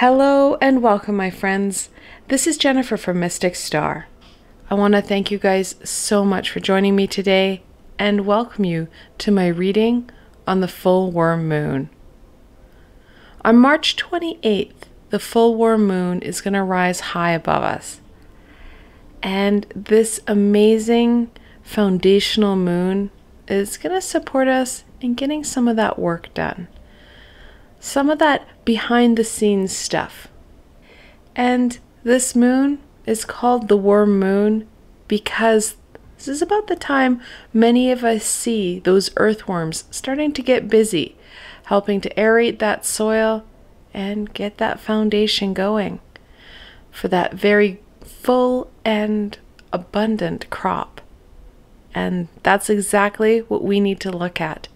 Hello and welcome, my friends. This is Jennifer from Mystic Star. I want to thank you guys so much for joining me today and welcome you to my reading on the full worm moon. On March 28th, the full worm moon is going to rise high above us. And this amazing foundational moon is going to support us in getting some of that work done. Some of that behind the scenes stuff. And this moon is called the worm moon because this is about the time many of us see those earthworms starting to get busy, helping to aerate that soil and get that foundation going for that very full and abundant crop. And that's exactly what we need to look at,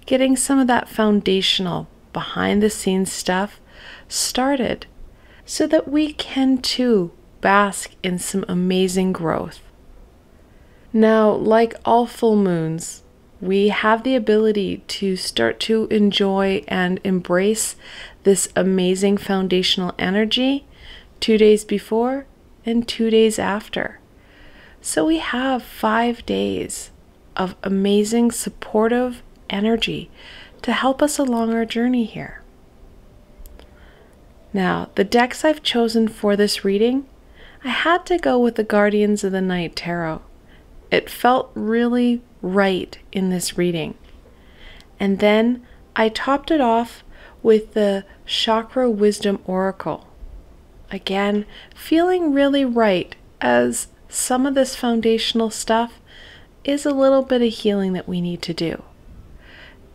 getting some of that foundational behind the scenes stuff started so that we can too bask in some amazing growth. Now, like all full moons, we have the ability to start to enjoy and embrace this amazing foundational energy 2 days before and 2 days after. So we have 5 days of amazing supportive energy to help us along our journey here. Now, the decks I've chosen for this reading, I had to go with the Guardians of the Night Tarot. It felt really right in this reading. And then I topped it off with the Chakra Wisdom Oracle. Again, feeling really right as some of this foundational stuff is a little bit of healing that we need to do.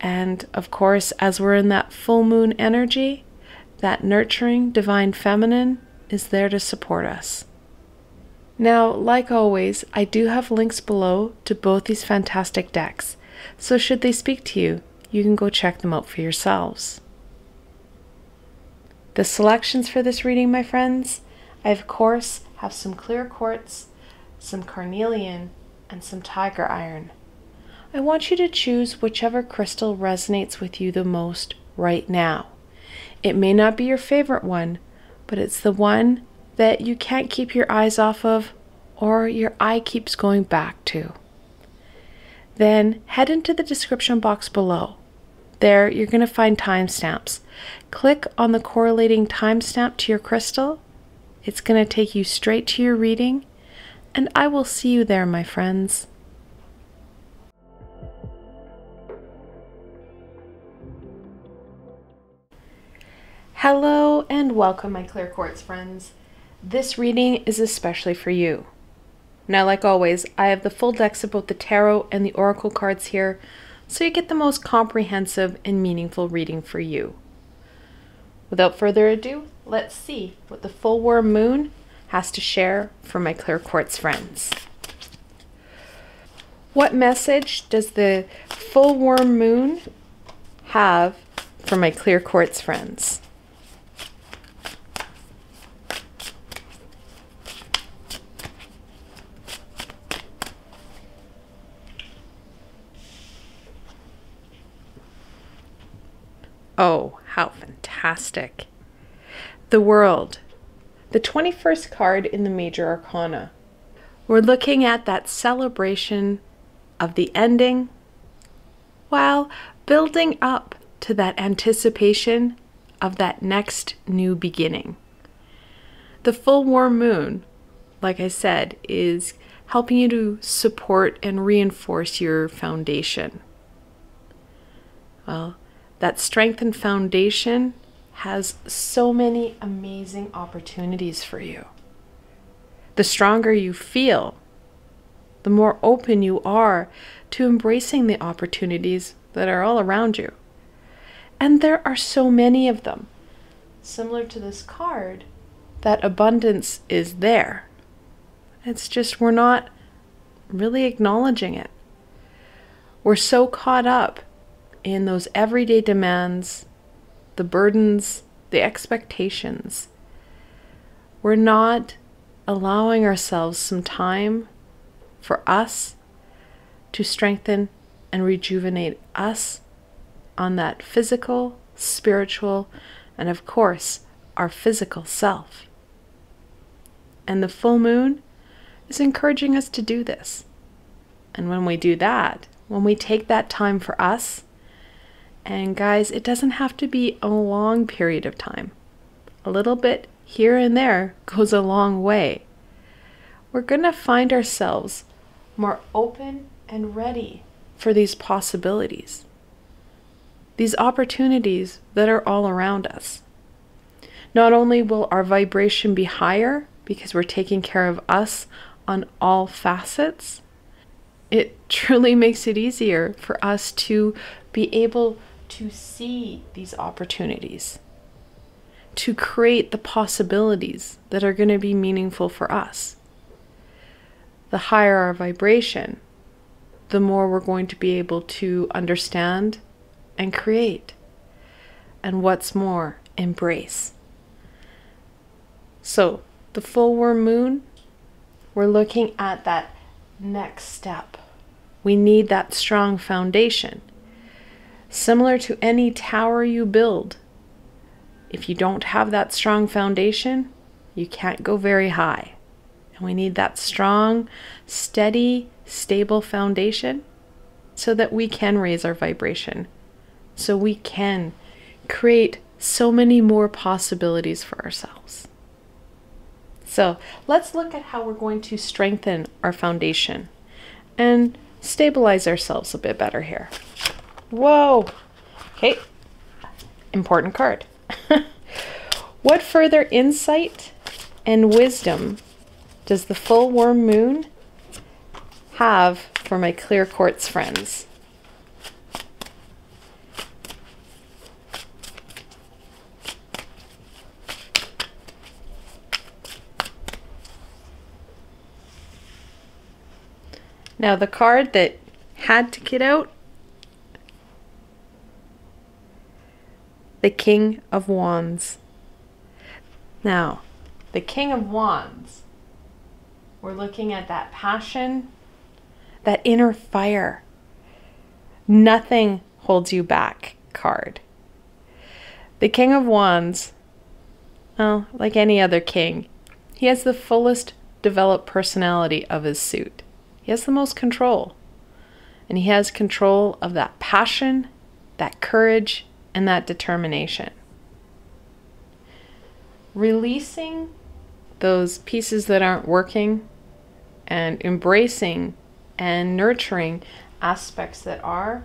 And of course, as we're in that full moon energy, that nurturing divine feminine is there to support us. Now, like always, I do have links below to both these fantastic decks. So should they speak to you, you can go check them out for yourselves. The selections for this reading, my friends, I of course have some clear quartz, some carnelian, and some tiger iron. I want you to choose whichever crystal resonates with you the most right now. It may not be your favorite one, but it's the one that you can't keep your eyes off of or your eye keeps going back to. Then head into the description box below. There you're going to find timestamps. Click on the correlating timestamp to your crystal. It's going to take you straight to your reading, and I will see you there, my friends. Hello and welcome, my clear quartz friends. This reading is especially for you. Now, like always, I have the full decks of both the tarot and the oracle cards here, so you get the most comprehensive and meaningful reading for you. Without further ado, let's see what the full worm moon has to share for my clear quartz friends. What message does the full worm moon have for my clear quartz friends? Oh, how fantastic. The World, the 21st card in the Major Arcana. We're looking at that celebration of the ending while building up to that anticipation of that next new beginning. The full worm moon, like I said, is helping you to support and reinforce your foundation. Well, that strengthened foundation has so many amazing opportunities for you. The stronger you feel, the more open you are to embracing the opportunities that are all around you. And there are so many of them. Similar to this card, that abundance is there. It's just we're not really acknowledging it. We're so caught up in those everyday demands, the burdens, the expectations. We're not allowing ourselves some time for us to strengthen and rejuvenate us on that physical, spiritual, and of course, our physical self. And the full moon is encouraging us to do this. And when we do that, when we take that time for us, and guys, it doesn't have to be a long period of time. A little bit here and there goes a long way. We're going to find ourselves more open and ready for these possibilities, these opportunities that are all around us. Not only will our vibration be higher because we're taking care of us on all facets, it truly makes it easier for us to be able to see these opportunities, to create the possibilities that are going to be meaningful for us. The higher our vibration, the more we're going to be able to understand and create. And what's more, embrace. So, the full worm moon, we're looking at that next step. We need that strong foundation. Similar to any tower you build, if you don't have that strong foundation, you can't go very high. And we need that strong, steady, stable foundation so that we can raise our vibration, so we can create so many more possibilities for ourselves. So let's look at how we're going to strengthen our foundation and stabilize ourselves a bit better here. Whoa! Okay, important card. What further insight and wisdom does the full worm moon have for my clear quartz friends? Now, the card that had to get out, the King of Wands. Now, the King of Wands, we're looking at that passion, that inner fire. Nothing holds you back card. The King of Wands, well, like any other king, he has the fullest developed personality of his suit. He has the most control. And he has control of that passion, that courage, and that determination. Releasing those pieces that aren't working and embracing and nurturing aspects that are,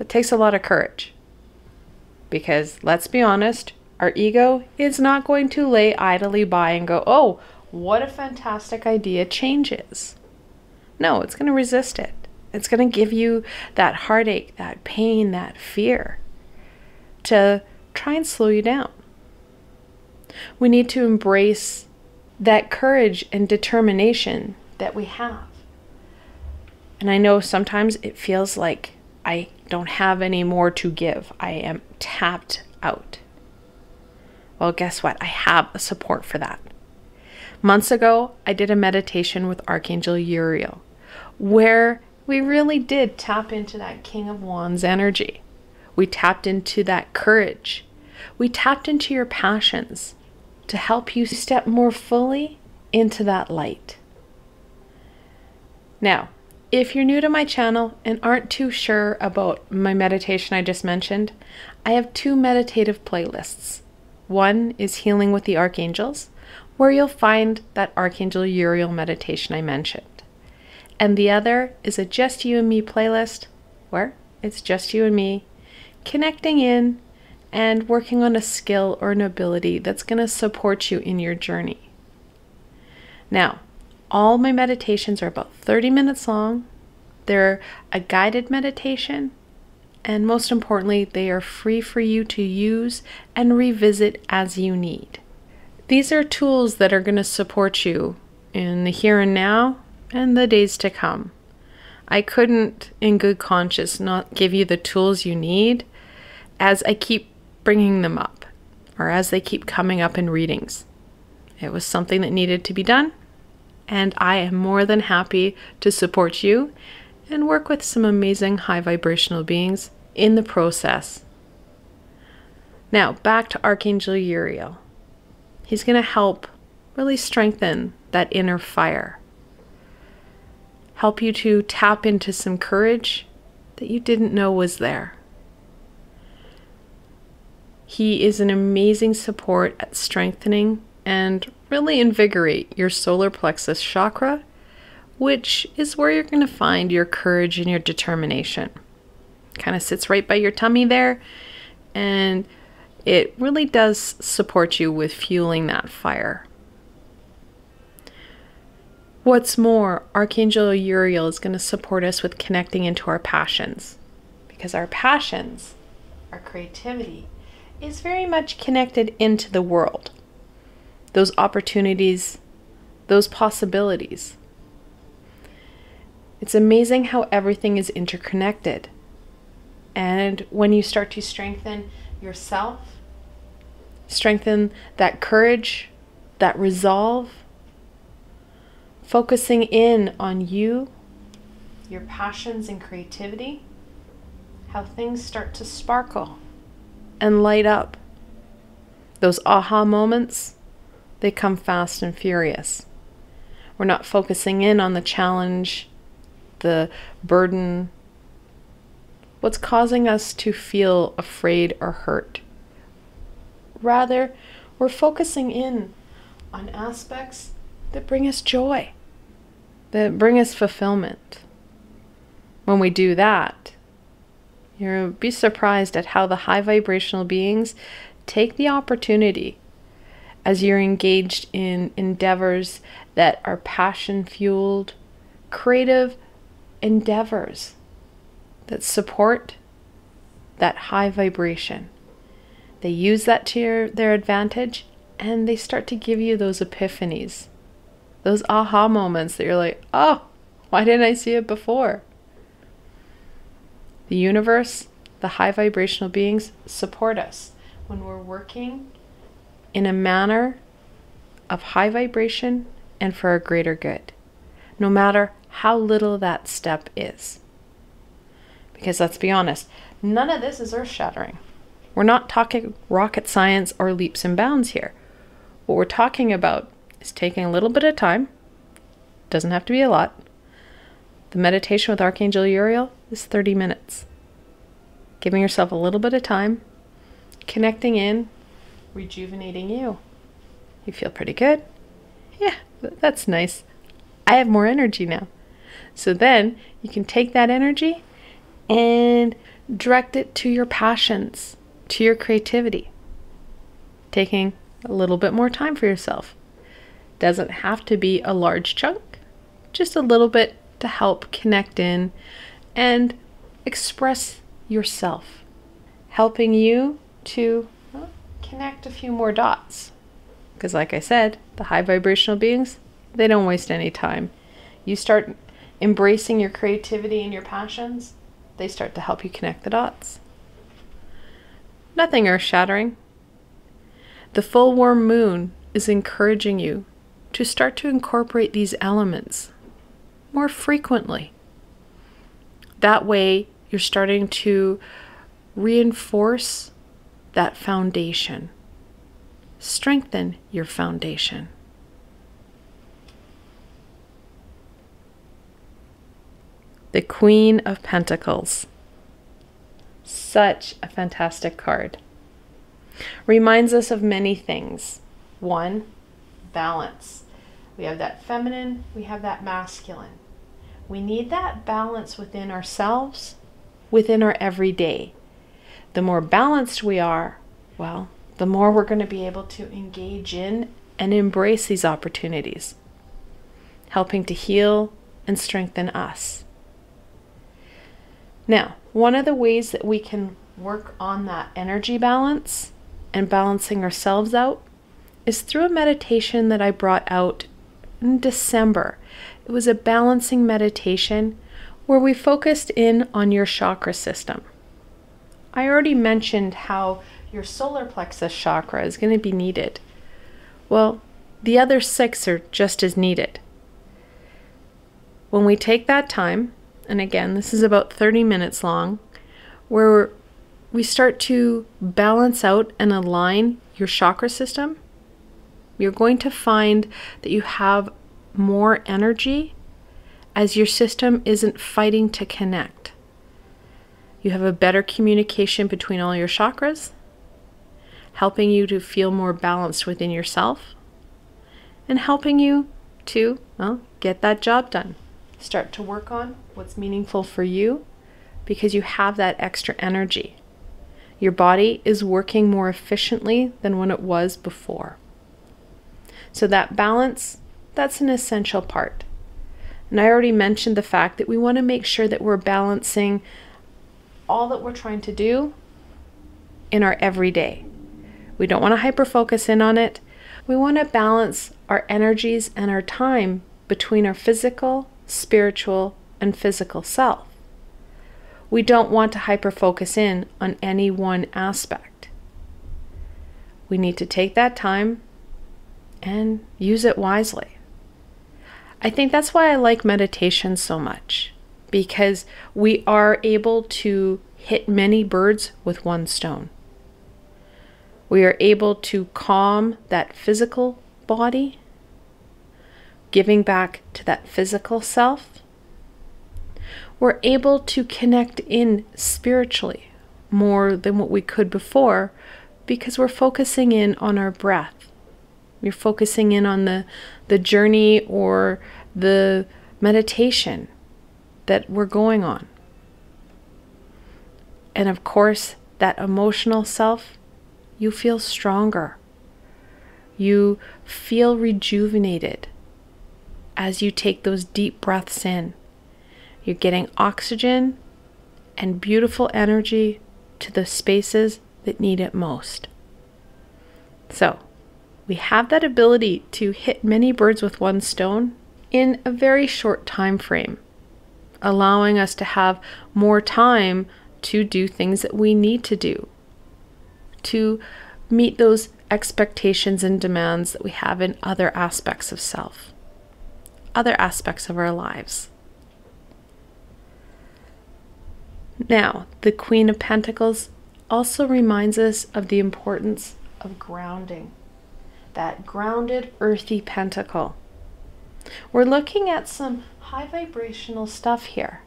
it takes a lot of courage. Because let's be honest, our ego is not going to lay idly by and go, oh, what a fantastic idea, changes. No, it's going to resist it. It's going to give you that heartache, that pain, that fear to try and slow you down. We need to embrace that courage and determination that we have. And I know sometimes it feels like I don't have any more to give. I am tapped out. Well, guess what? I have a support for that. Months ago, I did a meditation with Archangel Uriel, where we really did tap into that King of Wands energy. We tapped into that courage. We tapped into your passions to help you step more fully into that light. Now, if you're new to my channel and aren't too sure about my meditation I just mentioned, I have 2 meditative playlists. One is Healing with the Archangels, where you'll find that Archangel Uriel meditation I mentioned. And the other is a Just You and Me playlist, where it's just you and me connecting in and working on a skill or an ability that's going to support you in your journey. Now, all my meditations are about 30 minutes long. They're a guided meditation, and most importantly, they are free for you to use and revisit as you need. These are tools that are going to support you in the here and now and the days to come. I couldn't, in good conscience, not give you the tools you need as I keep bringing them up, or as they keep coming up in readings. It was something that needed to be done, and I am more than happy to support you and work with some amazing high vibrational beings in the process. Now, back to Archangel Uriel. He's going to help really strengthen that inner fire. Help you to tap into some courage that you didn't know was there. He is an amazing support at strengthening and really invigorate your solar plexus chakra, which is where you're going to find your courage and your determination. Kind of sits right by your tummy there, and it really does support you with fueling that fire. What's more, Archangel Uriel is going to support us with connecting into our passions, because our passions, our creativity, is very much connected into the world. Those opportunities, those possibilities. It's amazing how everything is interconnected. And when you start to strengthen yourself, strengthen that courage, that resolve, focusing in on you, your passions and creativity, how things start to sparkle and light up. Those aha moments, they come fast and furious. We're not focusing in on the challenge, the burden, what's causing us to feel afraid or hurt. Rather, we're focusing in on aspects that bring us joy, that bring us fulfillment. When we do that, you'll be surprised at how the high vibrational beings take the opportunity as you're engaged in endeavors that are passion-fueled, creative endeavors that support that high vibration. They use that to their advantage, and they start to give you those epiphanies, those aha moments that you're like, oh, why didn't I see it before? The universe, the high vibrational beings support us when we're working in a manner of high vibration and for a greater good, no matter how little that step is. Because let's be honest, none of this is earth-shattering. We're not talking rocket science or leaps and bounds here. What we're talking about is taking a little bit of time. Doesn't have to be a lot. The meditation with Archangel Uriel is 30 minutes. Giving yourself a little bit of time, connecting in, rejuvenating you. You feel pretty good? Yeah, that's nice. I have more energy now. So then you can take that energy and direct it to your passions, to your creativity. Taking a little bit more time for yourself. Doesn't have to be a large chunk, just a little bit to help connect in and express yourself, helping you to connect a few more dots. Because like I said, the high vibrational beings, they don't waste any time. You start embracing your creativity and your passions, they start to help you connect the dots. Nothing earth-shattering. The full warm moon is encouraging you to start to incorporate these elements more frequently. That way, you're starting to reinforce that foundation. Strengthen your foundation. The Queen of Pentacles. Such a fantastic card. Reminds us of many things. One, balance. We have that feminine, we have that masculine. We need that balance within ourselves, within our everyday. The more balanced we are, well, the more we're going to be able to engage in and embrace these opportunities, helping to heal and strengthen us. Now, one of the ways that we can work on that energy balance and balancing ourselves out is through a meditation that I brought out in December. It was a balancing meditation where we focused in on your chakra system. I already mentioned how your solar plexus chakra is going to be needed. Well, the other 6 are just as needed. When we take that time, and again, this is about 30 minutes long, where we start to balance out and align your chakra system, you're going to find that you have more energy as your system isn't fighting to connect. You have a better communication between all your chakras, helping you to feel more balanced within yourself and helping you to, well, get that job done. Start to work on what's meaningful for you because you have that extra energy. Your body is working more efficiently than when it was before. So that balance, that's an essential part. And I already mentioned the fact that we want to make sure that we're balancing all that we're trying to do in our everyday. We don't want to hyper-focus in on it. We want to balance our energies and our time between our physical, spiritual, and physical self. We don't want to hyper-focus in on any one aspect. We need to take that time and use it wisely. I think that's why I like meditation so much, because we are able to hit many birds with one stone. We are able to calm that physical body, giving back to that physical self. We're able to connect in spiritually more than what we could before because we're focusing in on our breath. You're focusing in on the journey or the meditation that we're going on. And of course, that emotional self, you feel stronger. You feel rejuvenated as you take those deep breaths in. You're getting oxygen and beautiful energy to the spaces that need it most. So, we have that ability to hit many birds with one stone in a very short time frame, allowing us to have more time to do things that we need to do, to meet those expectations and demands that we have in other aspects of self, other aspects of our lives. Now, the Queen of Pentacles also reminds us of the importance of grounding. That grounded, earthy pentacle. We're looking at some high vibrational stuff here.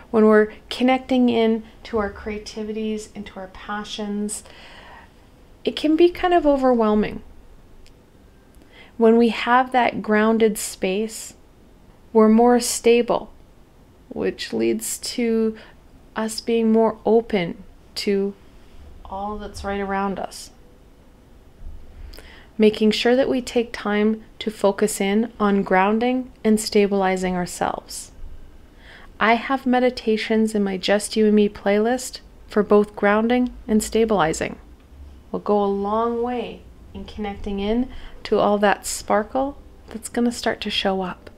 When we're connecting in to our creativities, into our passions, it can be kind of overwhelming. When we have that grounded space, we're more stable, which leads to us being more open to all that's right around us. Making sure that we take time to focus in on grounding and stabilizing ourselves. I have meditations in my Just You and Me playlist for both grounding and stabilizing. Will go a long way in connecting in to all that sparkle that's going to start to show up.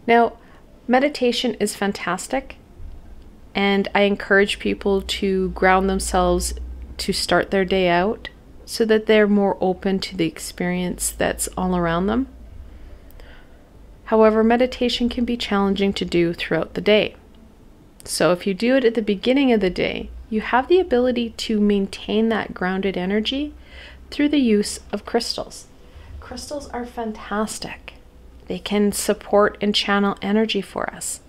Now, meditation is fantastic, and I encourage people to ground themselves to start their day out, so that they're more open to the experience that's all around them. However, meditation can be challenging to do throughout the day. So if you do it at the beginning of the day, you have the ability to maintain that grounded energy through the use of crystals. Crystals are fantastic. They can support and channel energy for us.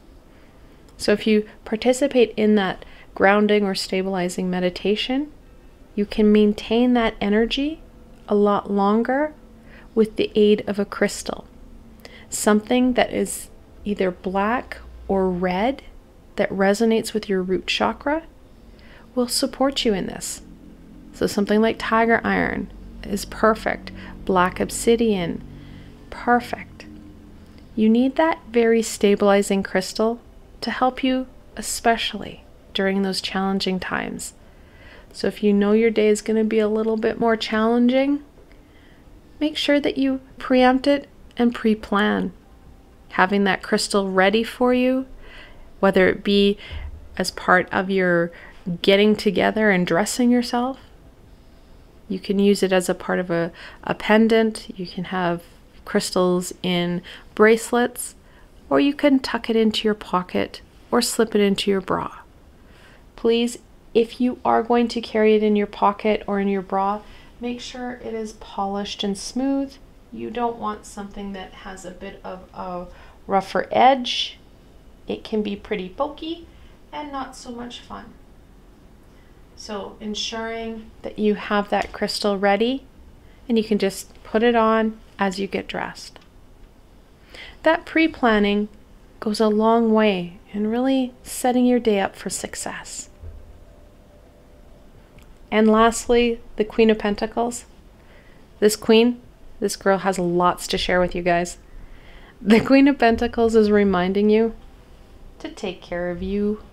So if you participate in that grounding or stabilizing meditation, you can maintain that energy a lot longer with the aid of a crystal. Something that is either black or red that resonates with your root chakra will support you in this. So something like tiger iron is perfect. Black obsidian, perfect. You need that very stabilizing crystal to help you, especially during those challenging times. So if you know your day is going to be a little bit more challenging, make sure that you preempt it and pre-plan. Having that crystal ready for you, whether it be as part of your getting together and dressing yourself. You can use it as a part of a pendant. You can have crystals in bracelets, or you can tuck it into your pocket or slip it into your bra. Please, if you are going to carry it in your pocket or in your bra, make sure it is polished and smooth. You don't want something that has a bit of a rougher edge. It can be pretty pokey and not so much fun. So ensuring that you have that crystal ready and you can just put it on as you get dressed. That pre-planning goes a long way in really setting your day up for success. And lastly, the Queen of Pentacles. This girl has lots to share with you guys. The Queen of Pentacles is reminding you to take care of you.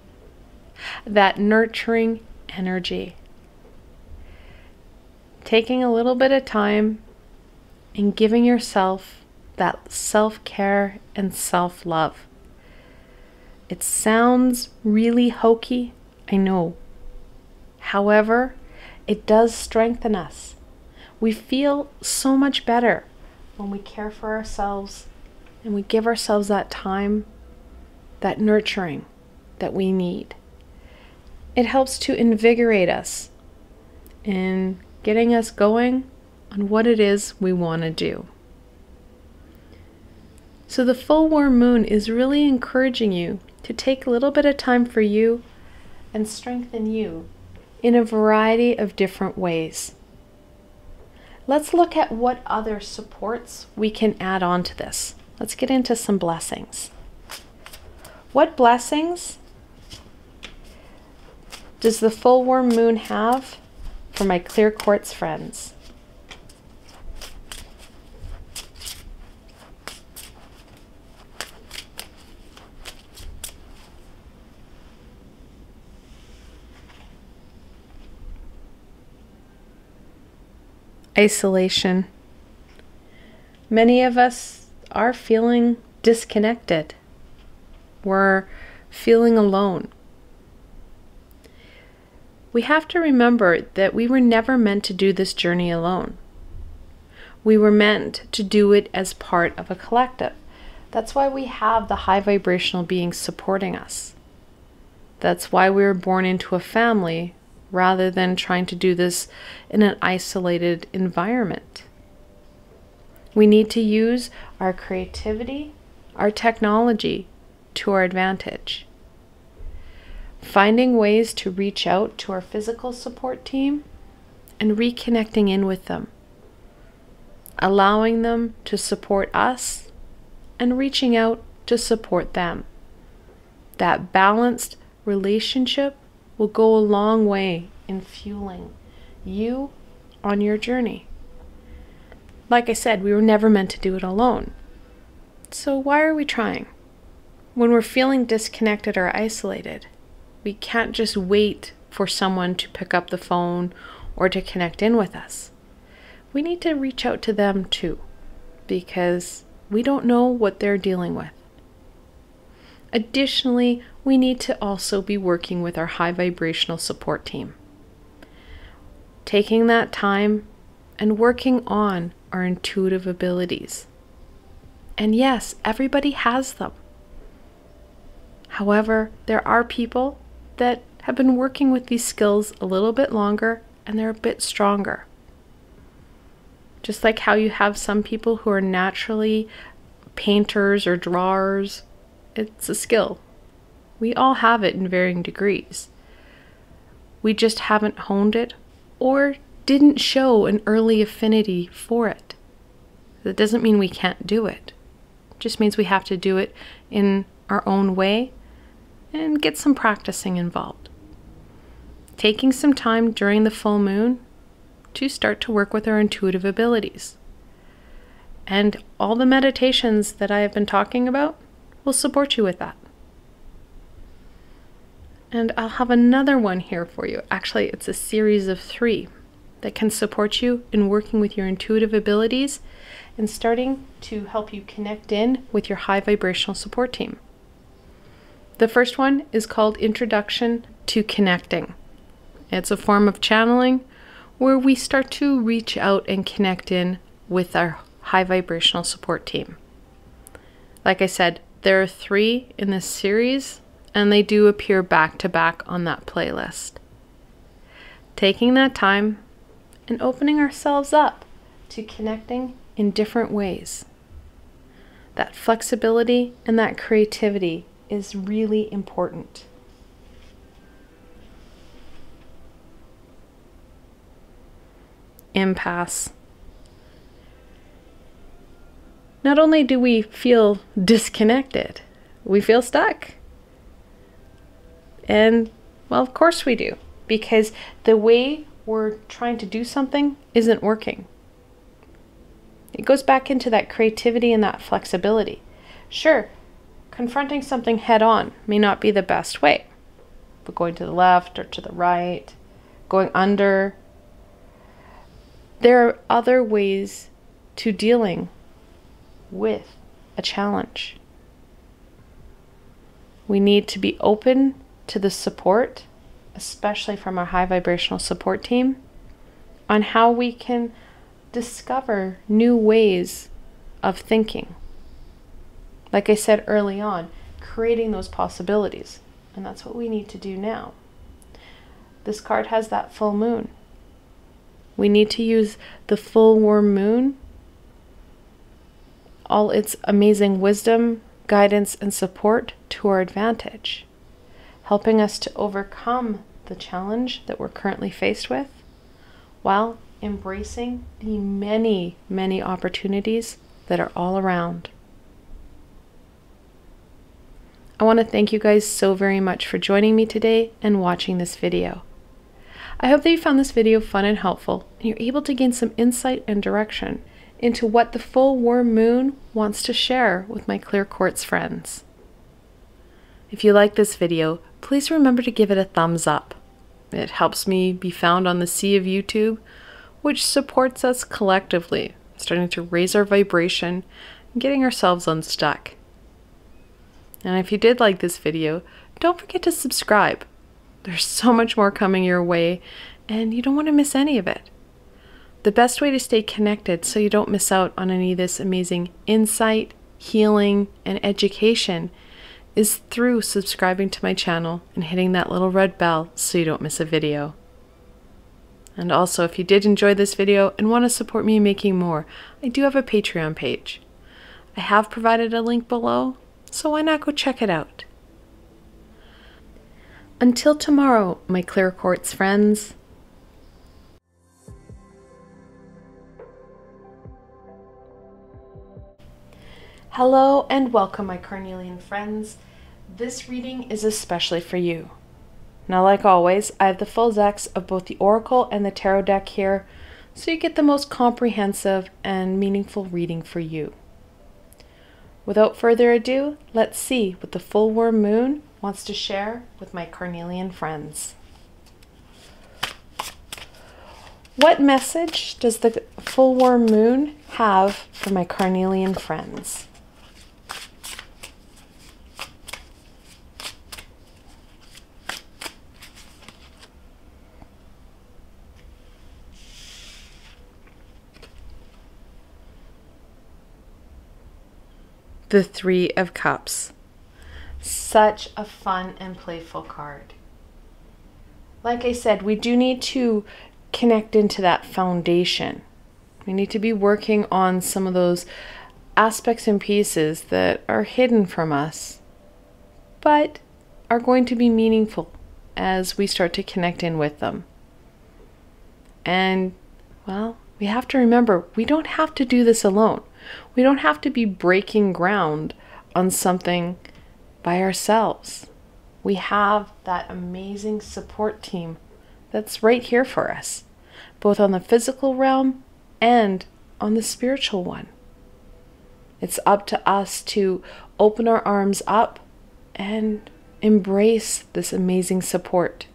That nurturing energy. Taking a little bit of time and giving yourself that self-care and self-love. It sounds really hokey, I know. However, it does strengthen us. We feel so much better when we care for ourselves and we give ourselves that time, that nurturing that we need. It helps to invigorate us in getting us going on what it is we want to do. So the full warm moon is really encouraging you to take a little bit of time for you and strengthen you in a variety of different ways. Let's look at what other supports we can add on to this. Let's get into some blessings. What blessings does the full warm moon have for my clear quartz friends? Isolation. Many of us are feeling disconnected. We're feeling alone. We have to remember that we were never meant to do this journey alone. We were meant to do it as part of a collective. That's why we have the high vibrational beings supporting us. That's why we were born into a family rather than trying to do this in an isolated environment. We need to use our creativity, our technology to our advantage. Finding ways to reach out to our physical support team and reconnecting in with them. Allowing them to support us and reaching out to support them. That balanced relationship will go a long way in fueling you on your journey. Like I said, we were never meant to do it alone. So why are we trying? When we're feeling disconnected or isolated, we can't just wait for someone to pick up the phone or to connect in with us. We need to reach out to them too, because we don't know what they're dealing with. Additionally, we need to also be working with our high vibrational support team. Taking that time and working on our intuitive abilities. And yes, everybody has them. However, there are people that have been working with these skills a little bit longer and they're a bit stronger. Just like how you have some people who are naturally painters or drawers, it's a skill. We all have it in varying degrees. We just haven't honed it or didn't show an early affinity for it. That doesn't mean we can't do it. It just means we have to do it in our own way and get some practicing involved. Taking some time during the full moon to start to work with our intuitive abilities. And all the meditations that I have been talking about will support you with that. And I'll have another one here for you. Actually, it's a series of 3 that can support you in working with your intuitive abilities and starting to help you connect in with your high vibrational support team. The first one is called Introduction to Connecting. It's a form of channeling where we start to reach out and connect in with our high vibrational support team. Like I said, there are 3 in this series and they do appear back to back on that playlist. Taking that time and opening ourselves up to connecting in different ways. That flexibility and that creativity is really important. Impasse. Not only do we feel disconnected, we feel stuck. And, well, of course we do, because the way we're trying to do something isn't working. It goes back into that creativity and that flexibility. Sure, confronting something head on may not be the best way, but going to the left or to the right, going under, there are other ways to dealing with a challenge. We need to be open to the support, especially from our high vibrational support team, on how we can discover new ways of thinking. Like I said early on, creating those possibilities. And that's what we need to do now. This card has that full moon. We need to use the full warm moon, all its amazing wisdom, guidance, and support to our advantage, helping us to overcome the challenge that we're currently faced with, while embracing the many, many opportunities that are all around. I want to thank you guys so very much for joining me today and watching this video. I hope that you found this video fun and helpful, and you're able to gain some insight and direction into what the full warm moon wants to share with my clear quartz friends. If you like this video, please remember to give it a thumbs up. It helps me be found on the sea of YouTube, which supports us collectively, starting to raise our vibration and getting ourselves unstuck. And if you did like this video, don't forget to subscribe. There's so much more coming your way, and you don't want to miss any of it. The best way to stay connected so you don't miss out on any of this amazing insight, healing, and education is through subscribing to my channel and hitting that little red bell so you don't miss a video. And also, if you did enjoy this video and want to support me in making more, I do have a Patreon page. I have provided a link below, so why not go check it out? Until tomorrow, my clear quartz friends. Hello and welcome, my Carnelian friends. This reading is especially for you. Now, like always, I have the full decks of both the Oracle and the Tarot deck here, so you get the most comprehensive and meaningful reading for you. Without further ado, let's see what the full warm moon wants to share with my Carnelian friends. What message does the full warm moon have for my Carnelian friends? The Three of Cups. Such a fun and playful card. Like I said, we do need to connect into that foundation. We need to be working on some of those aspects and pieces that are hidden from us, but are going to be meaningful as we start to connect in with them. And, well, we have to remember, we don't have to do this alone. We don't have to be breaking ground on something by ourselves. We have that amazing support team that's right here for us, both on the physical realm and on the spiritual one. It's up to us to open our arms up and embrace this amazing support,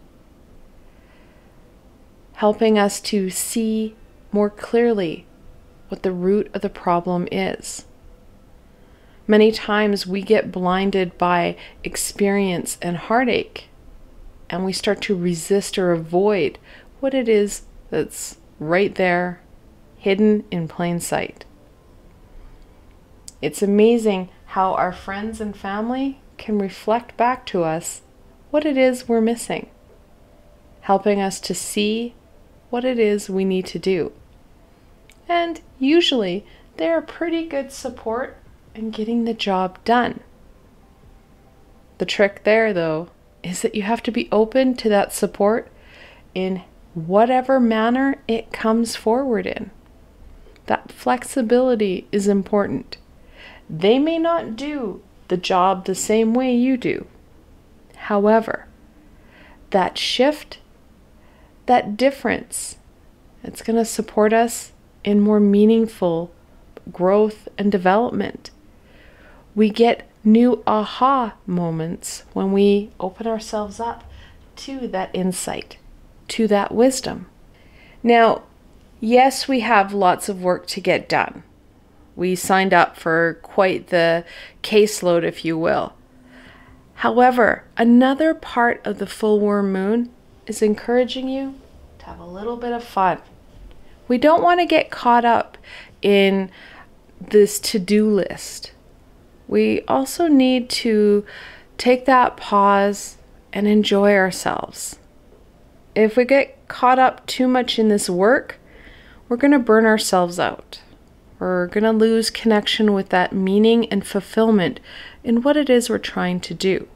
helping us to see more clearly what the root of the problem is. Many times we get blinded by experience and heartache, and we start to resist or avoid what it is that's right there, hidden in plain sight. It's amazing how our friends and family can reflect back to us what it is we're missing, helping us to see what it is we need to do. And usually they're a pretty good support in getting the job done. The trick there, though, is that you have to be open to that support in whatever manner it comes forward in. That flexibility is important. They may not do the job the same way you do. However, that shift, that difference, it's going to support us in more meaningful growth and development. We get new aha moments when we open ourselves up to that insight, to that wisdom. Now, yes, we have lots of work to get done. We signed up for quite the caseload, if you will. However, another part of the full worm moon is encouraging you to have a little bit of fun. We don't want to get caught up in this to-do list. We also need to take that pause and enjoy ourselves. If we get caught up too much in this work, we're going to burn ourselves out. We're going to lose connection with that meaning and fulfillment in what it is we're trying to do.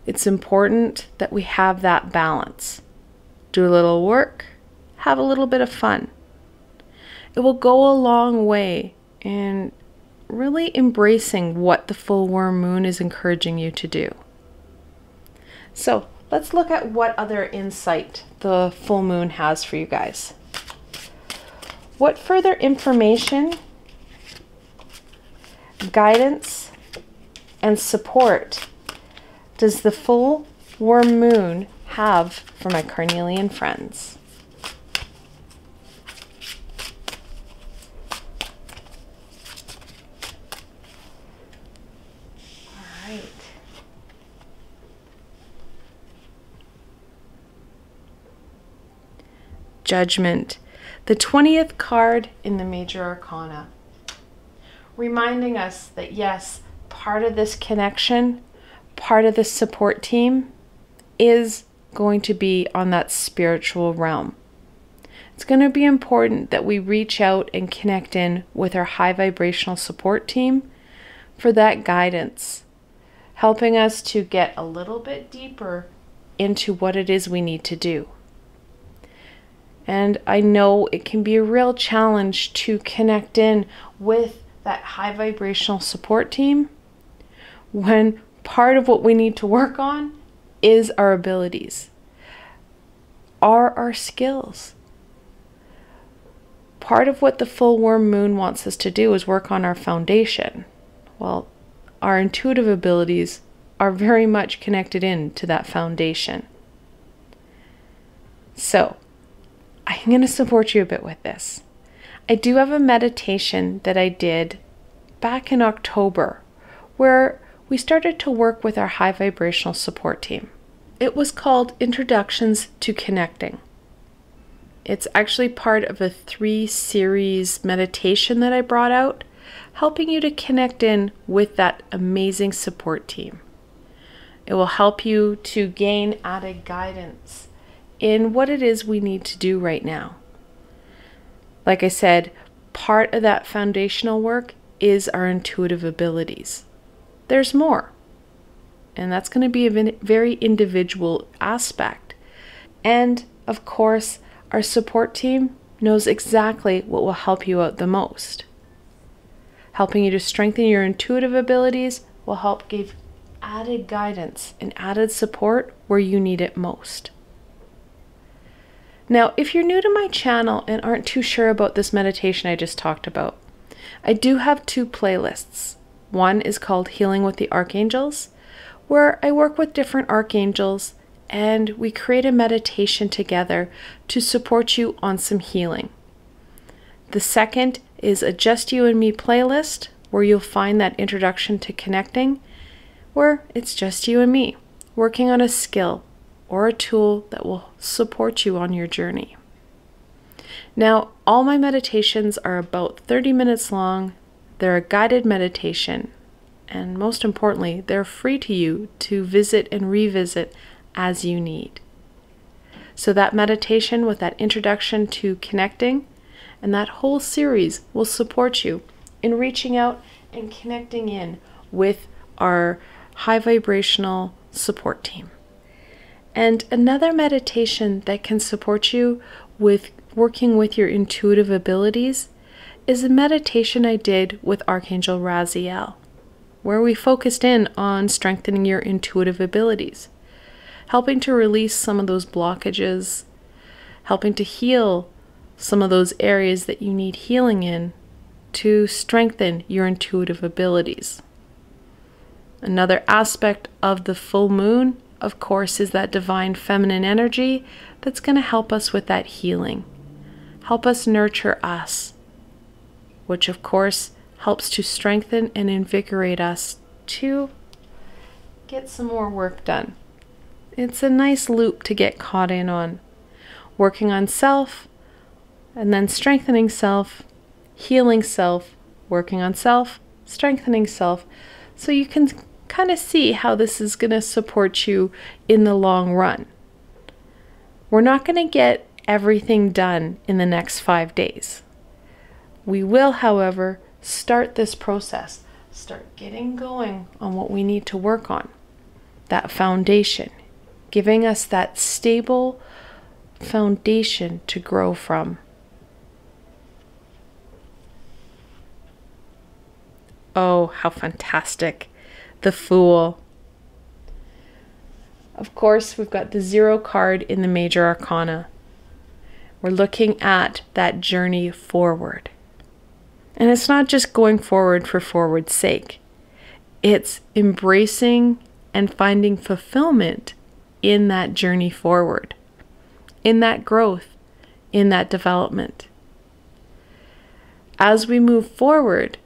It's important that we have that balance. Do a little work, have a little bit of fun. It will go a long way in really embracing what the full worm moon is encouraging you to do. So let's look at what other insight the full moon has for you guys. What further information, guidance, and support does the full worm moon have for my Carnelian friends? All right. Judgment, the 20th card in the Major Arcana, reminding us that yes, part of this connection, part of this support team is going to be on that spiritual realm. It's going to be important that we reach out and connect in with our high vibrational support team for that guidance, helping us to get a little bit deeper into what it is we need to do. And I know it can be a real challenge to connect in with that high vibrational support team when part of what we need to work on is our abilities, are our skills. Part of what the full worm moon wants us to do is work on our foundation. Well, our intuitive abilities are very much connected in to that foundation. So, I'm going to support you a bit with this. I do have a meditation that I did back in October where we started to work with our high vibrational support team. It was called Introductions to Connecting. It's actually part of a 3-series meditation that I brought out, helping you to connect in with that amazing support team. It will help you to gain added guidance in what it is we need to do right now. Like I said, part of that foundational work is our intuitive abilities. There's more, and that's going to be a very individual aspect. And of course, our support team knows exactly what will help you out the most. Helping you to strengthen your intuitive abilities will help give added guidance and added support where you need it most. Now, if you're new to my channel and aren't too sure about this meditation I just talked about, I do have 2 playlists. One is called Healing with the Archangels, where I work with different archangels and we create a meditation together to support you on some healing. The second is a Just You and Me playlist, where you'll find that Introduction to Connecting, where it's just you and me working on a skill or a tool that will support you on your journey. Now, all my meditations are about 30 minutes long. They're a guided meditation, And most importantly, they're free to you to visit and revisit as you need. So that meditation with that introduction to connecting and that whole series will support you in reaching out and connecting in with our high vibrational support team. And another meditation that can support you with working with your intuitive abilities is a meditation I did with Archangel Raziel, where we focused in on strengthening your intuitive abilities, helping to release some of those blockages, helping to heal some of those areas that you need healing in to strengthen your intuitive abilities. Another aspect of the full moon, of course, is that divine feminine energy that's going to help us with that healing, help us nurture us, which of course helps to strengthen and invigorate us to get some more work done. It's a nice loop to get caught in on, working on self, and then strengthening self, healing self, working on self, strengthening self, so you can kind of see how this is going to support you in the long run. We're not going to get everything done in the next 5 days. We will, however, start this process, start getting going on what we need to work on, that foundation, giving us that stable foundation to grow from. Oh, how fantastic. The Fool. Of course, we've got the 0 card in the Major Arcana. We're looking at that journey forward. And it's not just going forward for forward's sake. It's embracing and finding fulfillment in that journey forward, in that growth, in that development. As we move forward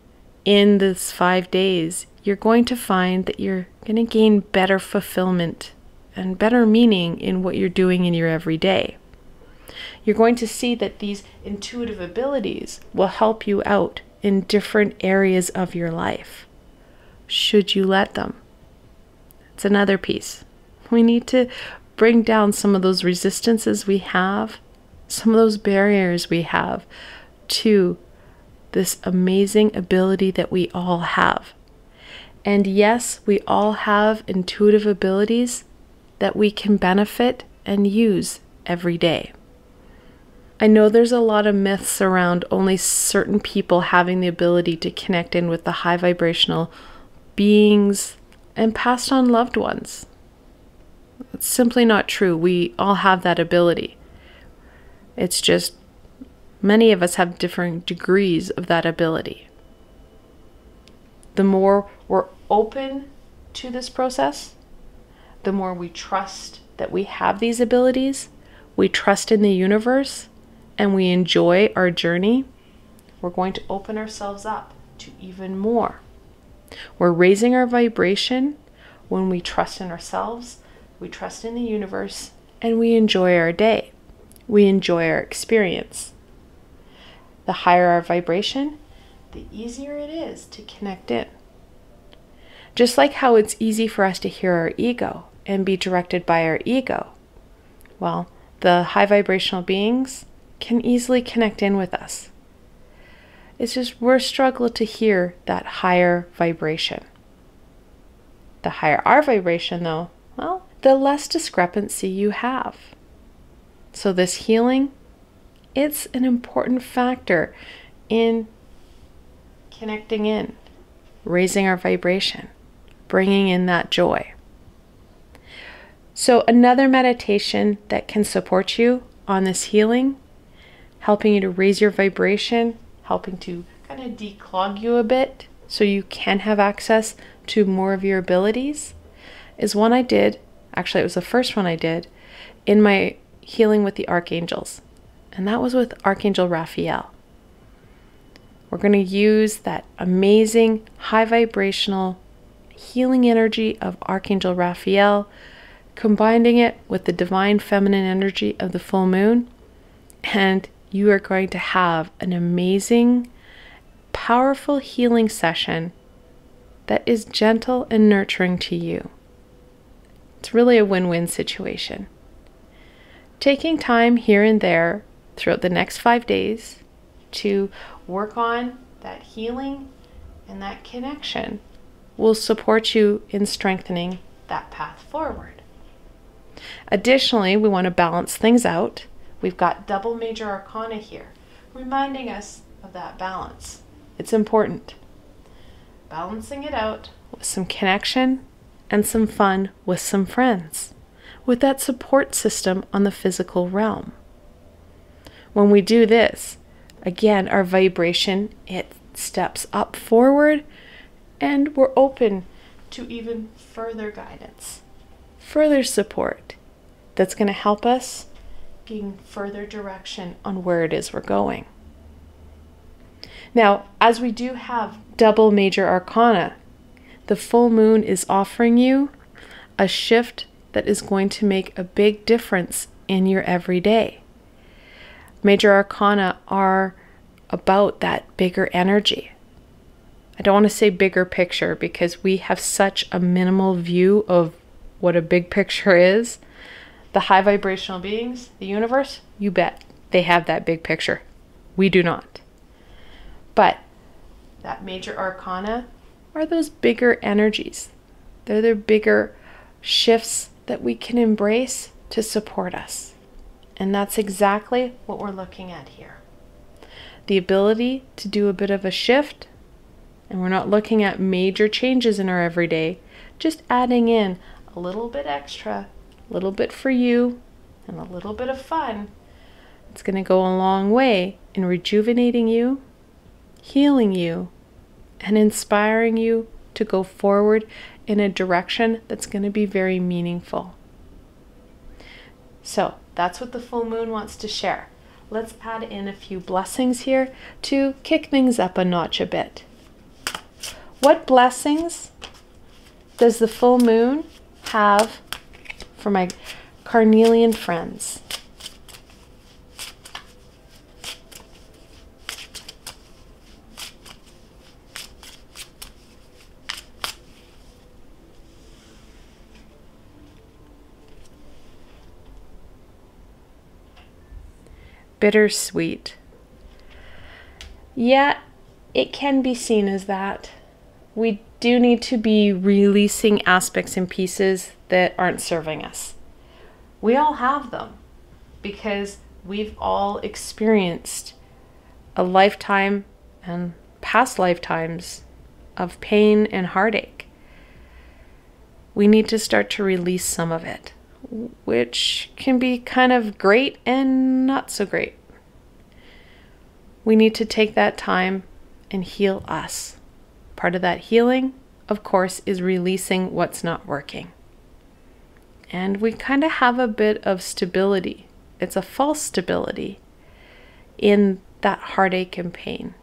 in this 5 days, you're going to find that you're going to gain better fulfillment and better meaning in what you're doing in your everyday. You're going to see that these intuitive abilities will help you out in different areas of your life, should you let them. It's another piece. We need to bring down some of those resistances we have, some of those barriers we have to this amazing ability that we all have. And yes, we all have intuitive abilities that we can benefit and use every day. I know there's a lot of myths around only certain people having the ability to connect in with the high vibrational beings and passed on loved ones. It's simply not true. We all have that ability. It's just many of us have different degrees of that ability. The more we're open to this process, the more we trust that we have these abilities, we trust in the universe, and we enjoy our journey, we're going to open ourselves up to even more. We're raising our vibration when we trust in ourselves, we trust in the universe, and we enjoy our day. We enjoy our experience. The higher our vibration, the easier it is to connect in. Just like how it's easy for us to hear our ego and be directed by our ego, well, the high vibrational beings can easily connect in with us. It's just we're struggling to hear that higher vibration. The higher our vibration, though, well, the less discrepancy you have. So this healing, it's an important factor in connecting in, raising our vibration, bringing in that joy. So another meditation that can support you on this healing, helping you to raise your vibration, helping to kind of declog you a bit so you can have access to more of your abilities, is one I did, actually it was the first one I did, in my healing with the archangels. And that was with Archangel Raphael. We're going to use that amazing high vibrational healing energy of Archangel Raphael, combining it with the divine feminine energy of the full moon, and you are going to have an amazing, powerful healing session that is gentle and nurturing to you. It's really a win-win situation. Taking time here and there throughout the next 5 days to work on that healing and that connection will support you in strengthening that path forward. Additionally, we want to balance things out. We've got double major arcana here, reminding us of that balance. It's important. Balancing it out with some connection and some fun with some friends, with that support system on the physical realm. When we do this, again, our vibration, it steps up forward, and we're open to even further guidance, further support that's going to help us gain further direction on where it is we're going. Now, as we do have double major arcana, the full moon is offering you a shift that is going to make a big difference in your everyday. Major arcana are about that bigger energy. I don't want to say bigger picture because we have such a minimal view of what a big picture is. The high vibrational beings, the universe, you bet they have that big picture. We do not. But that major arcana are those bigger energies. They're the bigger shifts that we can embrace to support us. And that's exactly what we're looking at here. The ability to do a bit of a shift, and we're not looking at major changes in our everyday, just adding in a little bit extra, a little bit for you, and a little bit of fun. It's going to go a long way in rejuvenating you, healing you, and inspiring you to go forward in a direction that's going to be very meaningful. So that's what the full moon wants to share. Let's add in a few blessings here to kick things up a notch a bit. What blessings does the full moon have for my Carnelian friends? Bittersweet. Yeah, it can be seen as that. We do need to be releasing aspects and pieces that aren't serving us. We all have them because we've all experienced a lifetime and past lifetimes of pain and heartache. We need to start to release some of it, which can be kind of great and not so great. We need to take that time and heal us. Part of that healing, of course, is releasing what's not working. And we kind of have a bit of stability. It's a false stability in that heartache and pain.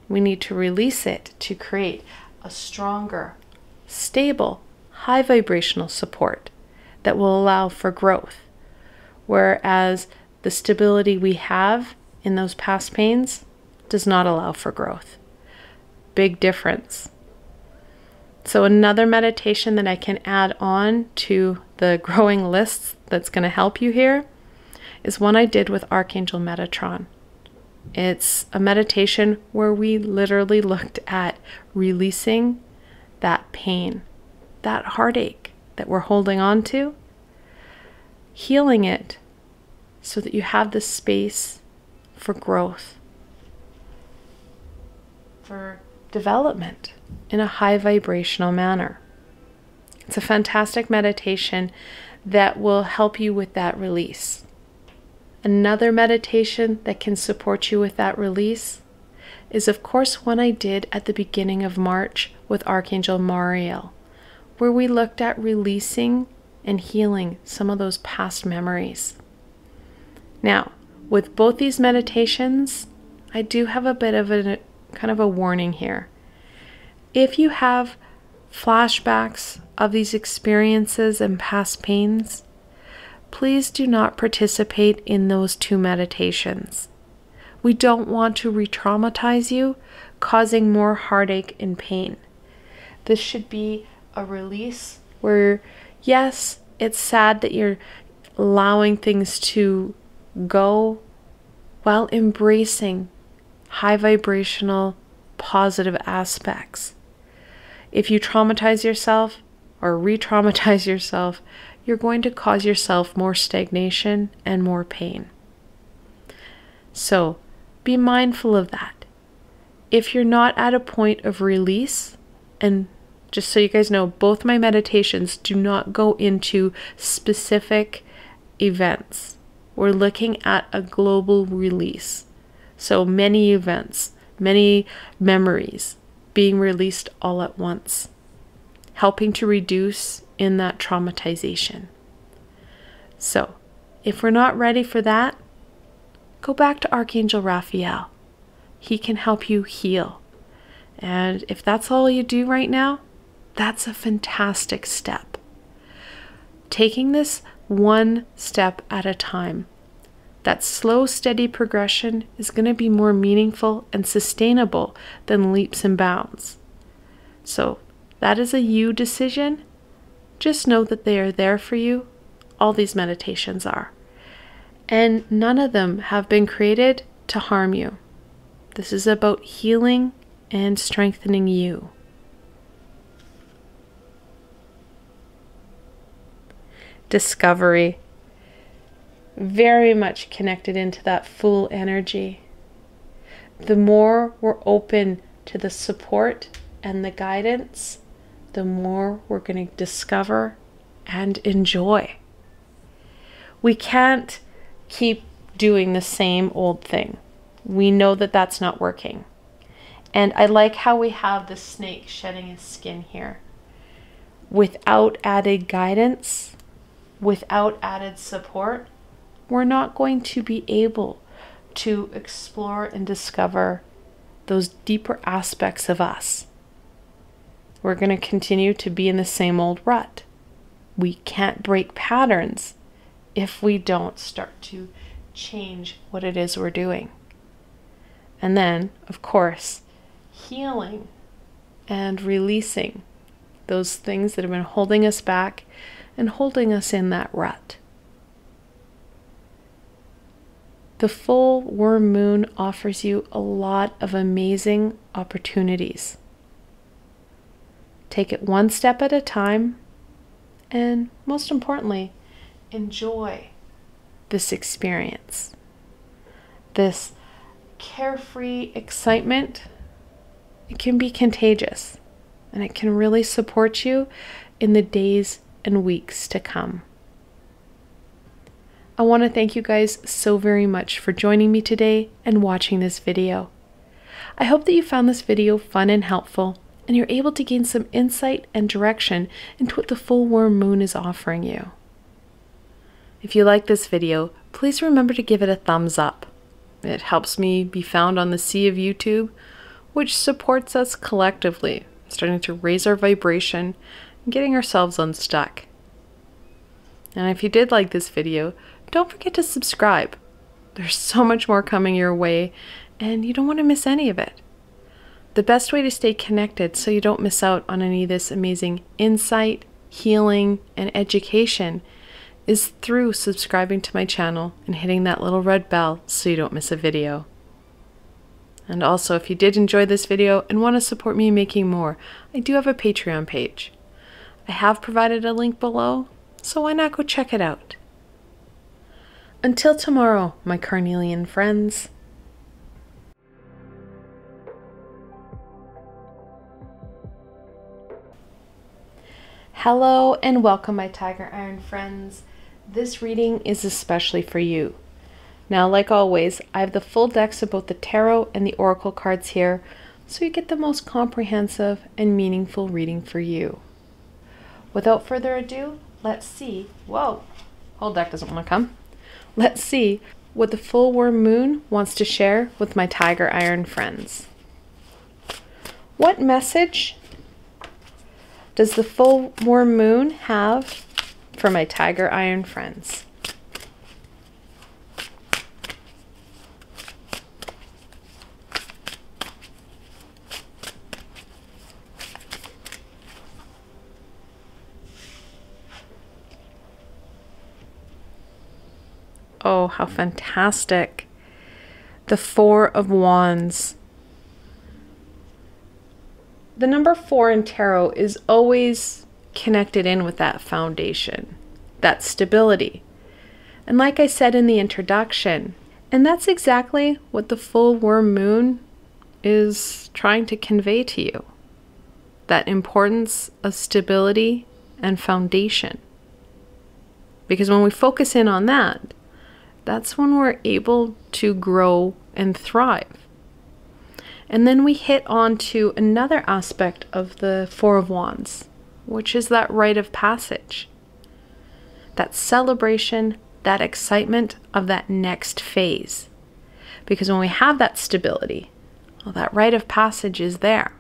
We need to release it to create a stronger, stable, high vibrational support that will allow for growth. Whereas the stability we have in those past pains does not allow for growth. Big difference. So another meditation that I can add on to the growing lists that's going to help you here is one I did with Archangel Metatron. It's a meditation where we literally looked at releasing that pain, that heartache that we're holding on to, healing it so that you have the space for growth, for development in a high vibrational manner. It's a fantastic meditation that will help you with that release. Another meditation that can support you with that release is, of course, one I did at the beginning of March with Archangel Mariel, where we looked at releasing and healing some of those past memories. Now, with both these meditations, I do have a bit of a kind of a warning here. If you have flashbacks of these experiences and past pains, please do not participate in those two meditations. We don't want to re-traumatize you, causing more heartache and pain. This should be a release where, yes, it's sad that you're allowing things to go while embracing high vibrational, positive aspects. If you traumatize yourself or re-traumatize yourself, you're going to cause yourself more stagnation and more pain. So be mindful of that. If you're not at a point of release, and just so you guys know, both my meditations do not go into specific events. We're looking at a global release. So many events, many memories being released all at once, helping to reduce in that traumatization. So if we're not ready for that, go back to Archangel Raphael. He can help you heal. And if that's all you do right now, that's a fantastic step. Taking this one step at a time. That slow, steady progression is going to be more meaningful and sustainable than leaps and bounds. So that is a you decision. Just know that they are there for you. All these meditations are. And none of them have been created to harm you. This is about healing and strengthening you. Discovery. Very much connected into that Fool energy. The more we're open to the support and the guidance, the more we're going to discover and enjoy. We can't keep doing the same old thing. We know that that's not working. And I like how we have the snake shedding his skin here. Without added guidance, without added support, we're not going to be able to explore and discover those deeper aspects of us. We're going to continue to be in the same old rut. We can't break patterns if we don't start to change what it is we're doing. And then, of course, healing and releasing those things that have been holding us back and holding us in that rut. The full worm moon offers you a lot of amazing opportunities. Take it one step at a time, and most importantly, enjoy this experience. This carefree excitement, it can be contagious, and it can really support you in the days and weeks to come. I want to thank you guys so very much for joining me today and watching this video. I hope that you found this video fun and helpful, and you're able to gain some insight and direction into what the full worm moon is offering you. If you like this video, please remember to give it a thumbs up. It helps me be found on the sea of YouTube, which supports us collectively, starting to raise our vibration and getting ourselves unstuck. And if you did like this video, don't forget to subscribe. There's so much more coming your way, and you don't want to miss any of it. The best way to stay connected so you don't miss out on any of this amazing insight, healing, and education is through subscribing to my channel and hitting that little red bell so you don't miss a video. And also, if you did enjoy this video and want to support me making more, I do have a Patreon page. I have provided a link below, so why not go check it out? Until tomorrow, my Carnelian friends. Hello and welcome, my Tiger Iron friends. This reading is especially for you. Now, like always, I have the full decks of both the tarot and the oracle cards here, so you get the most comprehensive and meaningful reading for you. Without further ado, let's see. Whoa, whole deck doesn't want to come. Let's see what the full worm moon wants to share with my Tiger Iron friends. What message does the full worm moon have for my Tiger Iron friends? Oh, how fantastic. The Four of Wands. The number 4 in tarot is always connected in with that foundation, that stability. And like I said in the introduction, and that's exactly what the full worm moon is trying to convey to you. That importance of stability and foundation. Because when we focus in on that, that's when we're able to grow and thrive. And then we hit on to another aspect of the Four of Wands, which is that rite of passage. That celebration, that excitement of that next phase. Because when we have that stability, well, that rite of passage is there.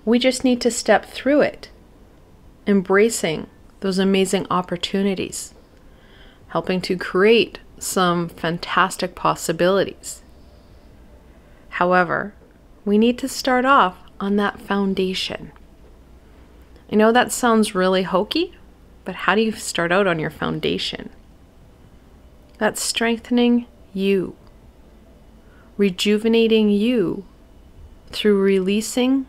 We just need to step through it, embracing those amazing opportunities, helping to create some fantastic possibilities. However, we need to start off on that foundation. I know that sounds really hokey, but how do you start out on your foundation? That's strengthening you, rejuvenating you through releasing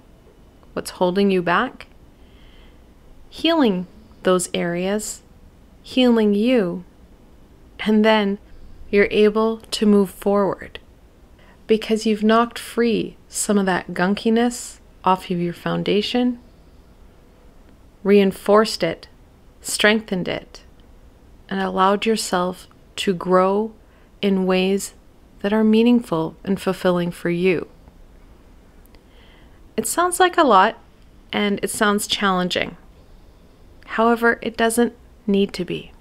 what's holding you back, healing those areas, healing you, and then you're able to move forward because you've knocked free some of that gunkiness off of your foundation, reinforced it, strengthened it, and allowed yourself to grow in ways that are meaningful and fulfilling for you. It sounds like a lot, and it sounds challenging. However, it doesn't need to be.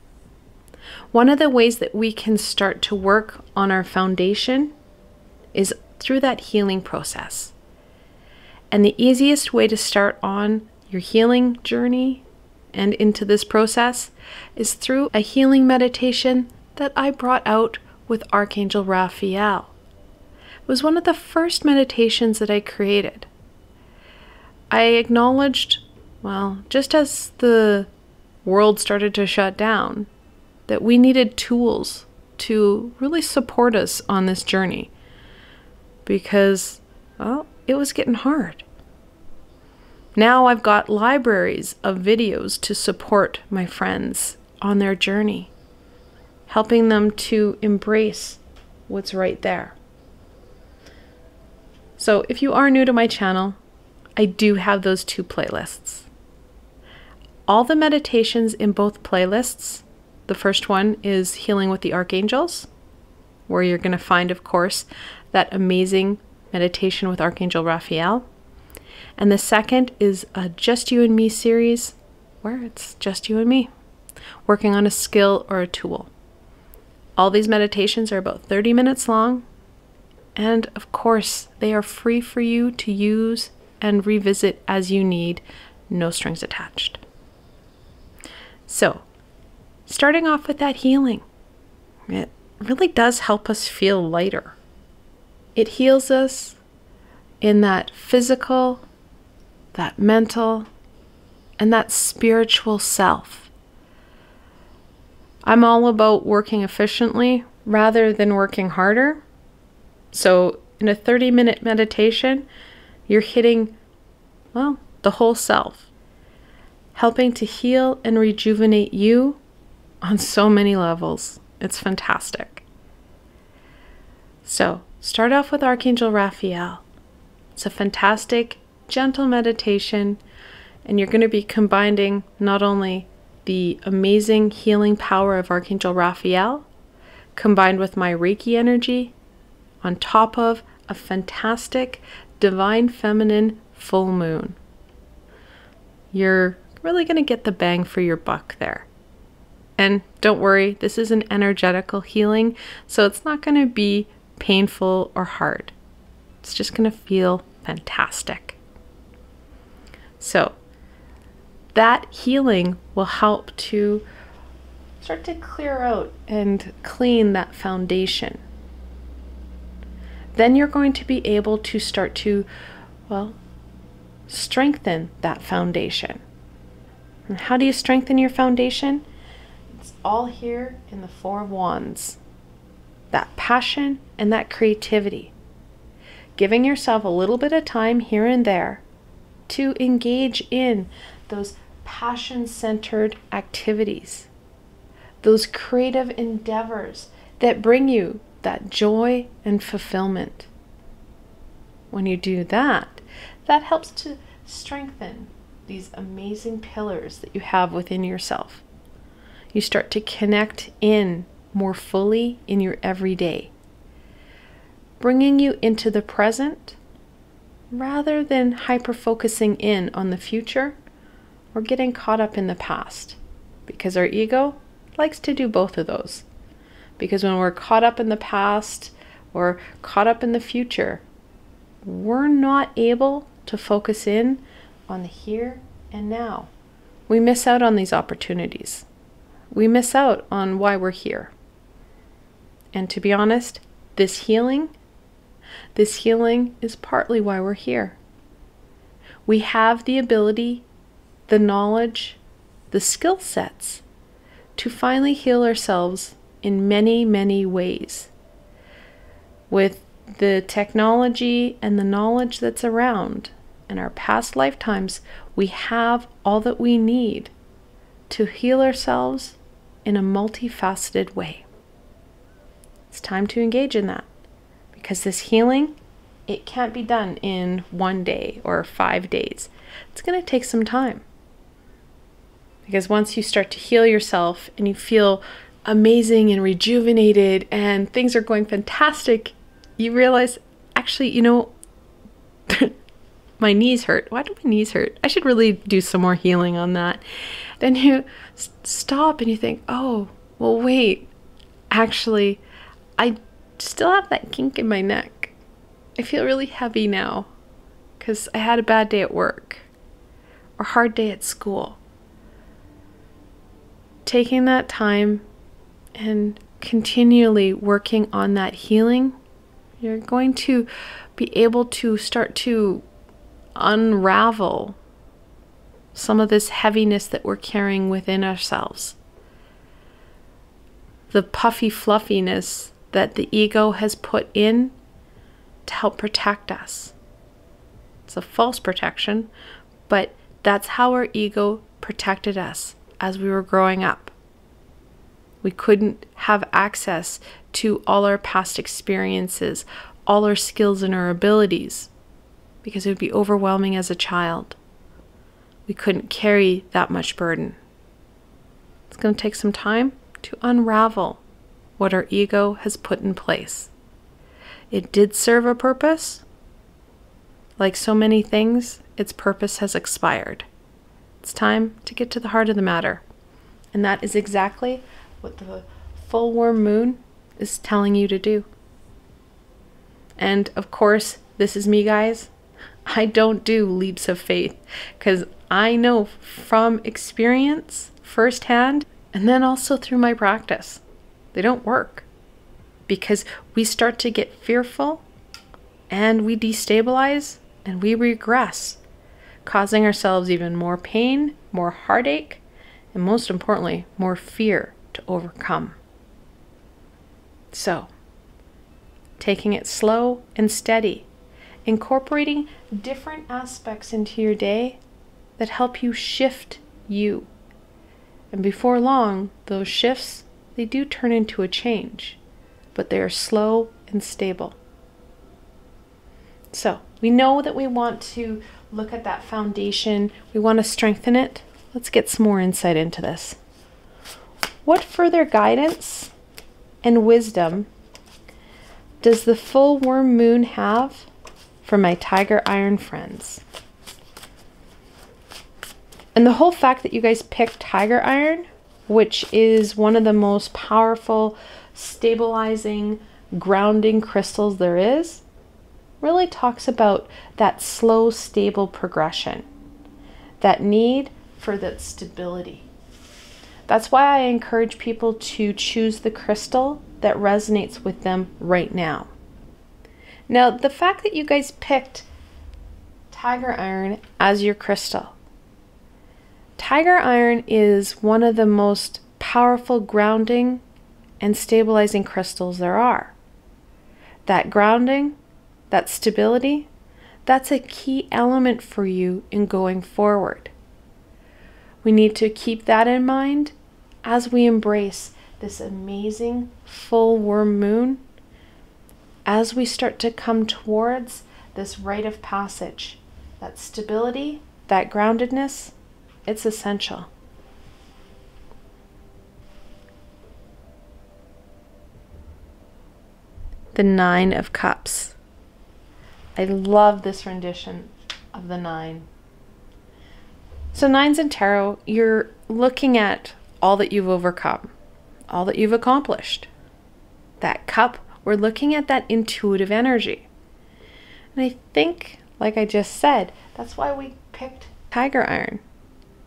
One of the ways that we can start to work on our foundation is through that healing process. And the easiest way to start on your healing journey and into this process is through a healing meditation that I brought out with Archangel Raphael. It was one of the first meditations that I created. I acknowledged, well, just as the world started to shut down, that we needed tools to really support us on this journey because, well, it was getting hard. Now I've got libraries of videos to support my friends on their journey, helping them to embrace what's right there. So if you are new to my channel, I do have those 2 playlists. All the meditations in both playlists, the first one is Healing with the Archangels, where you're going to find, of course, that amazing meditation with Archangel Raphael. And the second is a Just You and Me series, where it's just you and me, working on a skill or a tool. All these meditations are about 30 minutes long, and of course, they are free for you to use and revisit as you need, no strings attached. So, starting off with that healing, it really does help us feel lighter. It heals us in that physical, that mental, and that spiritual self. I'm all about working efficiently rather than working harder. So in a 30-minute meditation, you're hitting, well, the whole self, helping to heal and rejuvenate you on so many levels. It's fantastic. So start off with Archangel Raphael. It's a fantastic, gentle meditation, and you're going to be combining not only the amazing healing power of Archangel Raphael, combined with my Reiki energy, on top of a fantastic divine feminine full moon. You're really going to get the bang for your buck there. And don't worry, this is an energetical healing, so it's not going to be painful or hard. It's just going to feel fantastic. So that healing will help to start to clear out and clean that foundation. Then you're going to be able to start to, well, strengthen that foundation. And how do you strengthen your foundation? It's all here in the Four of Wands. that passion, and that creativity. Giving yourself a little bit of time here and there to engage in those passion-centered activities, those creative endeavors that bring you that joy and fulfillment. When you do that, that helps to strengthen these amazing pillars that you have within yourself. You start to connect in more fully in your everyday, bringing you into the present rather than hyper-focusing in on the future or getting caught up in the past, because our ego likes to do both of those. Because when we're caught up in the past or caught up in the future, we're not able to focus in on the here and now. We miss out on these opportunities. We miss out on why we're here. And to be honest, this healing is partly why we're here. We have the ability, the knowledge, the skill sets to finally heal ourselves in many, many ways. With the technology and the knowledge that's around in our past lifetimes, we have all that we need to heal ourselves in a multifaceted way. It's time to engage in that, because this healing, it can't be done in 1 day or 5 days. It's going to take some time. Because once you start to heal yourself and you feel amazing and rejuvenated and things are going fantastic, you realize, actually, you know, my knees hurt. Why do my knees hurt? I should really do some more healing on that. Then you stop and you think, oh, well, wait, actually, I still have that kink in my neck. I feel really heavy now because I had a bad day at work or a hard day at school. Taking that time and continually working on that healing, you're going to be able to start to unravel some of this heaviness that we're carrying within ourselves. The puffy fluffiness that the ego has put in to help protect us. It's a false protection, but that's how our ego protected us as we were growing up. We couldn't have access to all our past experiences, all our skills and our abilities, because it would be overwhelming as a child. We couldn't carry that much burden. It's going to take some time to unravel what our ego has put in place. It did serve a purpose. Like so many things, its purpose has expired. It's time to get to the heart of the matter. And that is exactly what the full worm moon is telling you to do. And of course, this is me, guys. I don't do leaps of faith because I know from experience firsthand, and then also through my practice, they don't work, because we start to get fearful and we destabilize and we regress, causing ourselves even more pain, more heartache, and most importantly, more fear to overcome. So, taking it slow and steady, incorporating different aspects into your day that help you shift you. And before long, those shifts, they do turn into a change, but they are slow and stable. So, we know that we want to look at that foundation. We want to strengthen it. Let's get some more insight into this. What further guidance and wisdom does the full worm moon have for my tiger iron friends? And the whole fact that you guys picked tiger iron, which is one of the most powerful, stabilizing, grounding crystals there is, really talks about that slow, stable progression, that need for that stability. That's why I encourage people to choose the crystal that resonates with them right now. Now, the fact that you guys picked tiger iron as your crystal. Tiger iron is one of the most powerful grounding and stabilizing crystals there are. That grounding, that stability, that's a key element for you in going forward. We need to keep that in mind as we embrace this amazing full worm moon, as we start to come towards this rite of passage. That stability, that groundedness, it's essential. The Nine of Cups. I love this rendition of the Nine. So nines in tarot, you're looking at all that you've overcome, all that you've accomplished. That cup, we're looking at that intuitive energy. And I think, like I just said, that's why we picked tiger iron.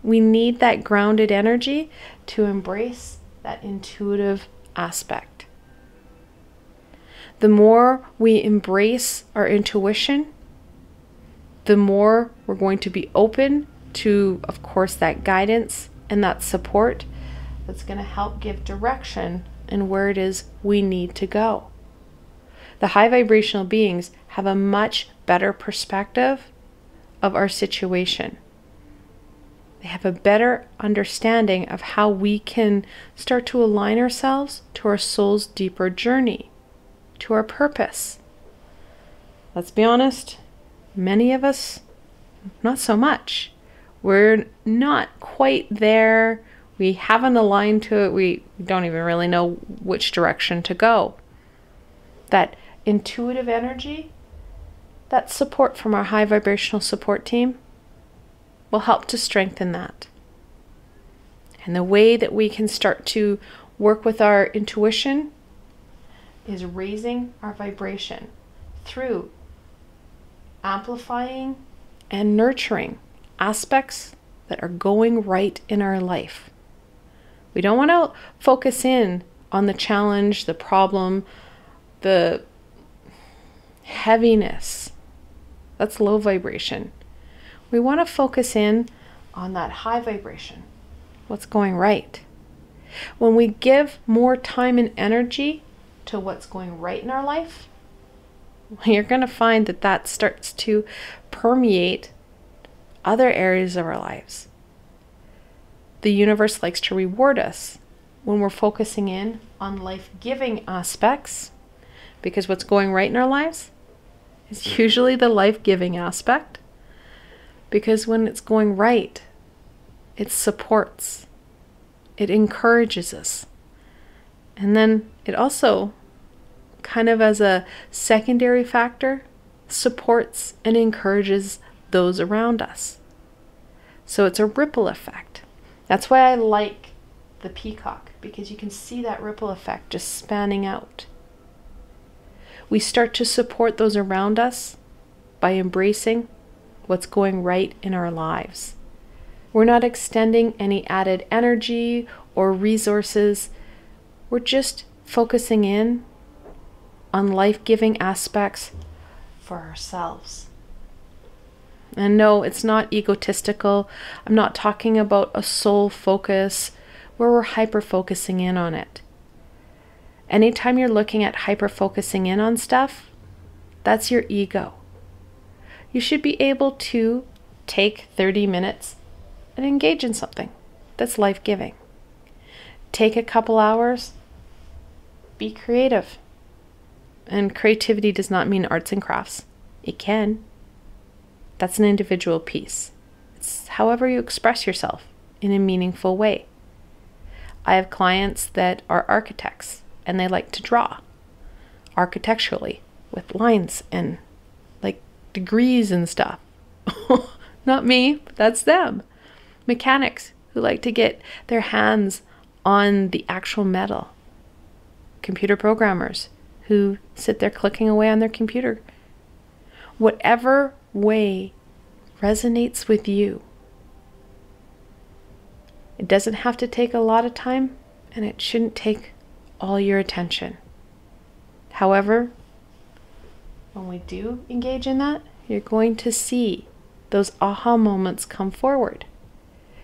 We need that grounded energy to embrace that intuitive aspect. The more we embrace our intuition, the more we're going to be open to, of course, that guidance and that support that's going to help give direction in where it is we need to go. The high vibrational beings have a much better perspective of our situation. They have a better understanding of how we can start to align ourselves to our soul's deeper journey, to our purpose. Let's be honest, many of us, not so much. We're not quite there. We haven't aligned to it. We don't even really know which direction to go. That intuitive energy, that support from our high vibrational support team will help to strengthen that. And the way that we can start to work with our intuition is raising our vibration through amplifying and nurturing aspects that are going right in our life. We don't want to focus in on the challenge, the problem, the heaviness. That's low vibration. We want to focus in on that high vibration, what's going right. When we give more time and energy to what's going right in our life, you're going to find that that starts to permeate other areas of our lives. The universe likes to reward us when we're focusing in on life-giving aspects, because what's going right in our lives is usually the life-giving aspect, because when it's going right, it supports, it encourages us. And then it also, kind of as a secondary factor, supports and encourages those around us. So it's a ripple effect. That's why I like the peacock, because you can see that ripple effect just spanning out. We start to support those around us by embracing what's going right in our lives. We're not extending any added energy or resources. We're just focusing in on life-giving aspects for ourselves. And no, it's not egotistical. I'm not talking about a soul focus where we're hyper-focusing in on it. Anytime you're looking at hyper-focusing in on stuff, that's your ego. You should be able to take 30 minutes and engage in something that's life-giving. Take a couple hours, be creative. And creativity does not mean arts and crafts. It can. That's an individual piece. It's however you express yourself in a meaningful way. I have clients that are architects and they like to draw architecturally with lines and like degrees and stuff. Not me, but that's them. Mechanics who like to get their hands on the actual metal. Computer programmers who sit there clicking away on their computer. Whatever way resonates with you. It doesn't have to take a lot of time, and it shouldn't take all your attention. However, when we do engage in that, you're going to see those aha moments come forward.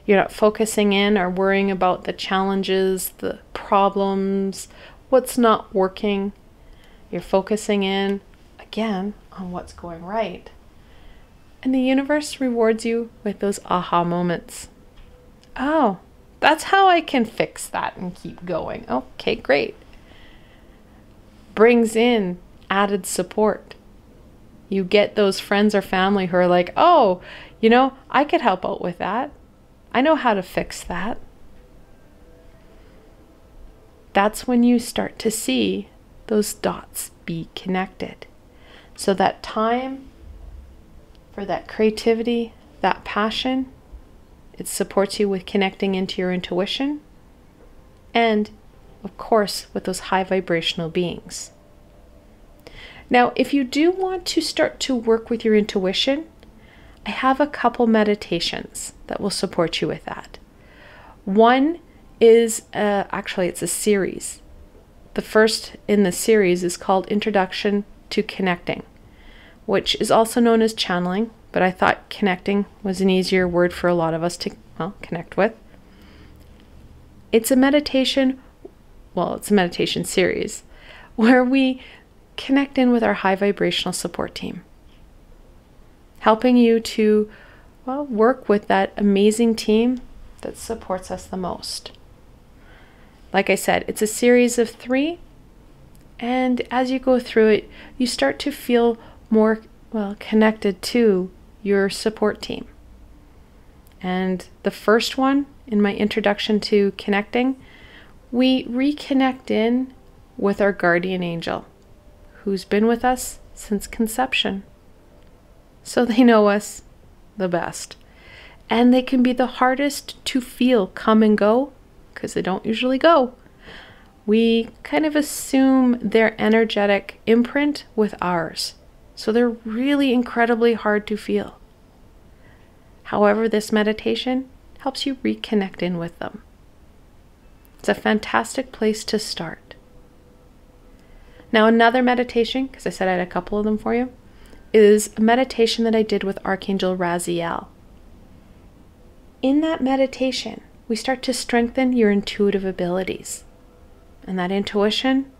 You're not focusing in or worrying about the challenges, the problems, what's not working. You're focusing in, again, on what's going right. And the universe rewards you with those aha moments. Oh, that's how I can fix that and keep going. Okay, great. Brings in added support. You get those friends or family who are like, oh, you know, I could help out with that. I know how to fix that. That's when you start to see those dots be connected. So that time for that creativity, that passion, it supports you with connecting into your intuition and, of course, with those high vibrational beings. Now, if you do want to start to work with your intuition, I have a couple meditations that will support you with that. One is, actually it's a series. The first in the series is called Introduction to Connecting, which is also known as channeling, but I thought connecting was an easier word for a lot of us to, well, connect with. It's a meditation, well, it's a meditation series where we connect in with our high vibrational support team, helping you to, well, work with that amazing team that supports us the most. Like I said, it's a series of 3, and as you go through it, you start to feel more, well, connected to your support team. And the first one, in my introduction to connecting, we reconnect in with our guardian angel, who's been with us since conception. So they know us the best. And they can be the hardest to feel come and go, because they don't usually go. We kind of assume their energetic imprint with ours. So they're really incredibly hard to feel. However, this meditation helps you reconnect in with them. It's a fantastic place to start. Now, another meditation, because I said I had a couple of them for you, is a meditation that I did with Archangel Raziel. In that meditation, we start to strengthen your intuitive abilities. And that intuition,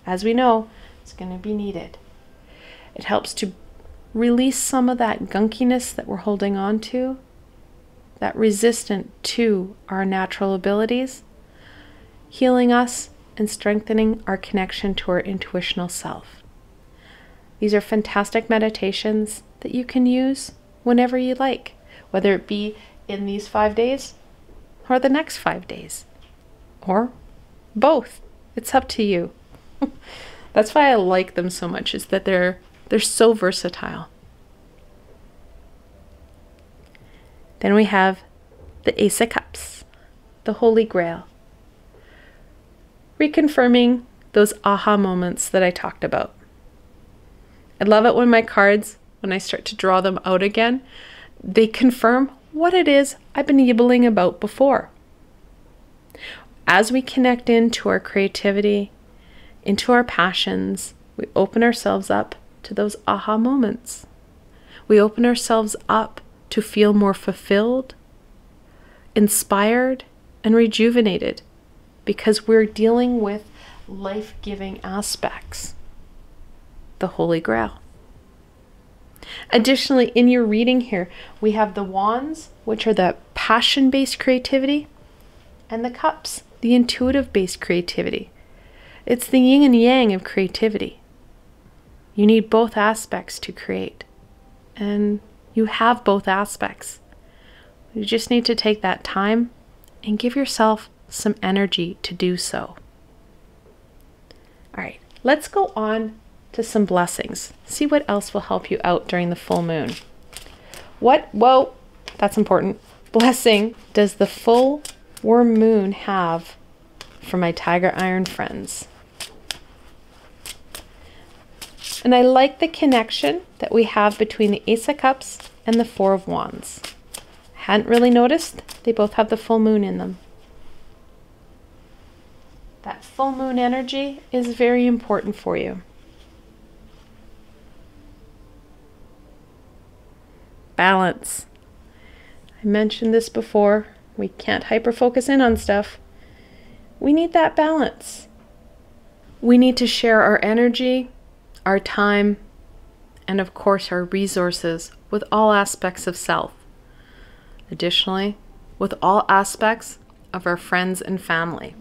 as we know, is going to be needed. It helps to release some of that gunkiness that we're holding on to, that resistant to our natural abilities, healing us and strengthening our connection to our intuitional self. These are fantastic meditations that you can use whenever you like, whether it be in these 5 days or the next 5 days, or both. It's up to you. That's why I like them so much, is that they're so versatile. Then we have the Ace of Cups, the Holy Grail. Reconfirming those aha moments that I talked about. I love it when my cards, when I start to draw them out again, they confirm what it is I've been yibbling about before. As we connect into our creativity, into our passions, we open ourselves up to those aha moments. We open ourselves up to feel more fulfilled, inspired, and rejuvenated, because we're dealing with life-giving aspects, the Holy Grail. Additionally, in your reading here, we have the Wands, which are the passion-based creativity, and the Cups, the intuitive-based creativity. It's the yin and yang of creativity. You need both aspects to create, and you have both aspects. You just need to take that time and give yourself some energy to do so. All right, let's go on to some blessings. See what else will help you out during the full moon. Whoa, that's important. Blessing does the full moon have for my Tiger Iron friends? And I like the connection that we have between the Ace of Cups and the Four of Wands. Hadn't really noticed, they both have the full moon in them. That full moon energy is very important for you. Balance. I mentioned this before. We can't hyper-focus in on stuff. We need that balance. We need to share our energy, our time, and of course our resources with all aspects of self. Additionally, with all aspects of our friends and family.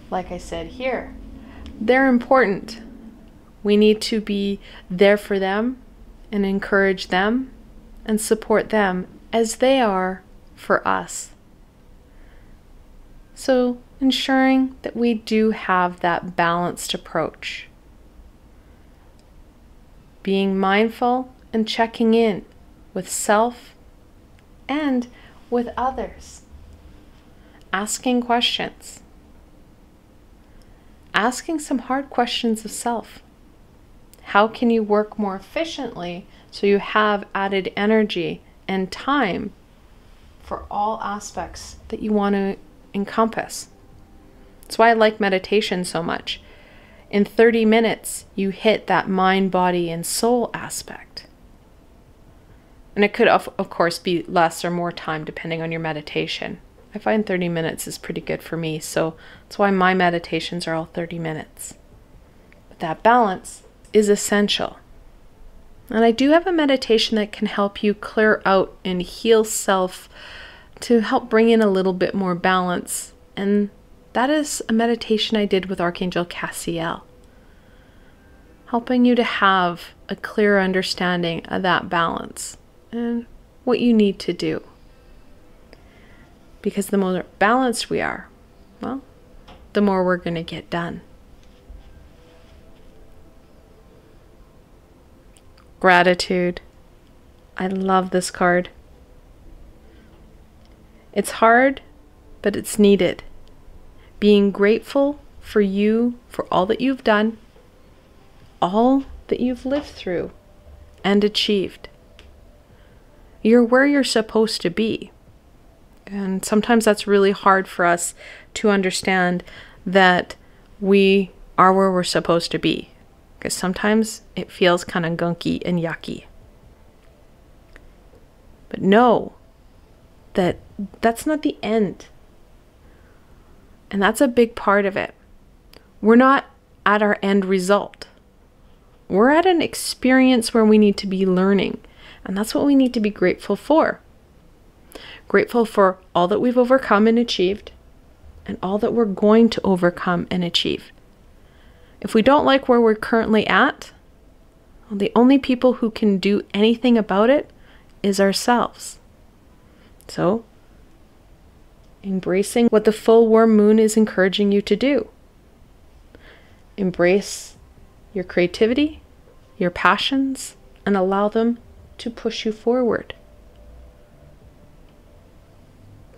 Like I said here, they're important. We need to be there for them and encourage them and support them as they are for us. So ensuring that we do have that balanced approach. Being mindful and checking in with self and with others. Asking questions. Asking some hard questions of self. How can you work more efficiently so you have added energy and time for all aspects that you want to encompass? That's why I like meditation so much. In 30 minutes, you hit that mind, body, and soul aspect. And it could, of course, be less or more time depending on your meditation. I find 30 minutes is pretty good for me, so that's why my meditations are all 30 minutes. But that balance is essential. And I do have a meditation that can help you clear out and heal self to help bring in a little bit more balance. And that is a meditation I did with Archangel Cassiel, helping you to have a clear understanding of that balance and what you need to do. Because the more balanced we are, well, the more we're going to get done. Gratitude. I love this card. It's hard, but it's needed. Being grateful for you, for all that you've done, all that you've lived through and achieved. You're where you're supposed to be. And sometimes that's really hard for us to understand that we are where we're supposed to be. Because sometimes it feels kind of gunky and yucky. But know that that's not the end. And that's a big part of it. We're not at our end result. We're at an experience where we need to be learning. And that's what we need to be grateful for. Grateful for all that we've overcome and achieved, and all that we're going to overcome and achieve. If we don't like where we're currently at, well, the only people who can do anything about it is ourselves. So, embracing what the full warm moon is encouraging you to do. Embrace your creativity, your passions, and allow them to push you forward.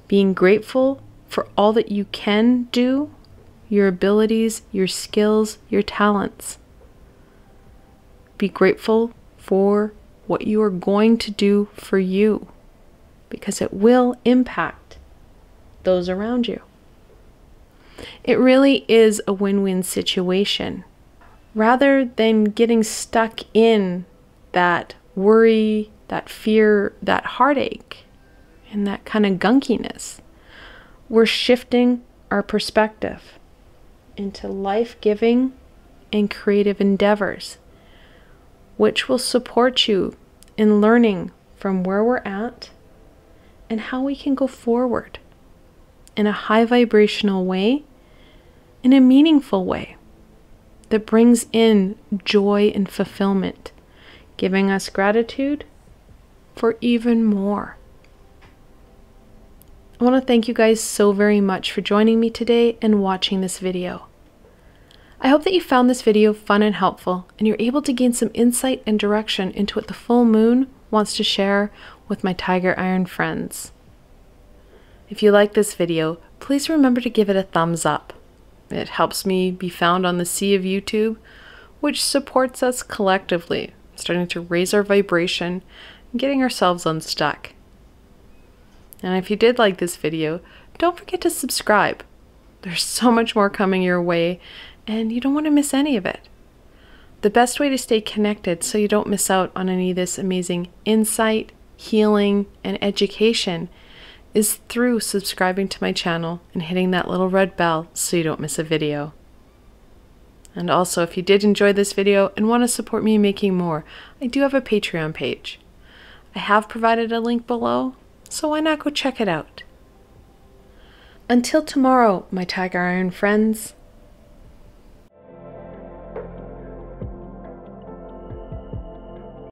Being grateful for all that you can do, your abilities, your skills, your talents. Be grateful for what you are going to do for you, because it will impact those around you. It really is a win-win situation. Rather than getting stuck in that worry, that fear, that heartache, and that kind of gunkiness, we're shifting our perspective into life-giving and creative endeavors, which will support you in learning from where we're at and how we can go forward in a high vibrational way, in a meaningful way that brings in joy and fulfillment, giving us gratitude for even more. I want to thank you guys so very much for joining me today and watching this video. I hope that you found this video fun and helpful, and you're able to gain some insight and direction into what the full moon wants to share with my Tiger Iron friends. If you like this video, please remember to give it a thumbs up. It helps me be found on the sea of YouTube, which supports us collectively, starting to raise our vibration and getting ourselves unstuck. And if you did like this video, don't forget to subscribe. There's so much more coming your way, and you don't want to miss any of it. The best way to stay connected so you don't miss out on any of this amazing insight, healing, and education is through subscribing to my channel and hitting that little red bell so you don't miss a video. And also, if you did enjoy this video and want to support me making more, I do have a Patreon page. I have provided a link below, so why not go check it out? Until tomorrow, my tiger iron friends,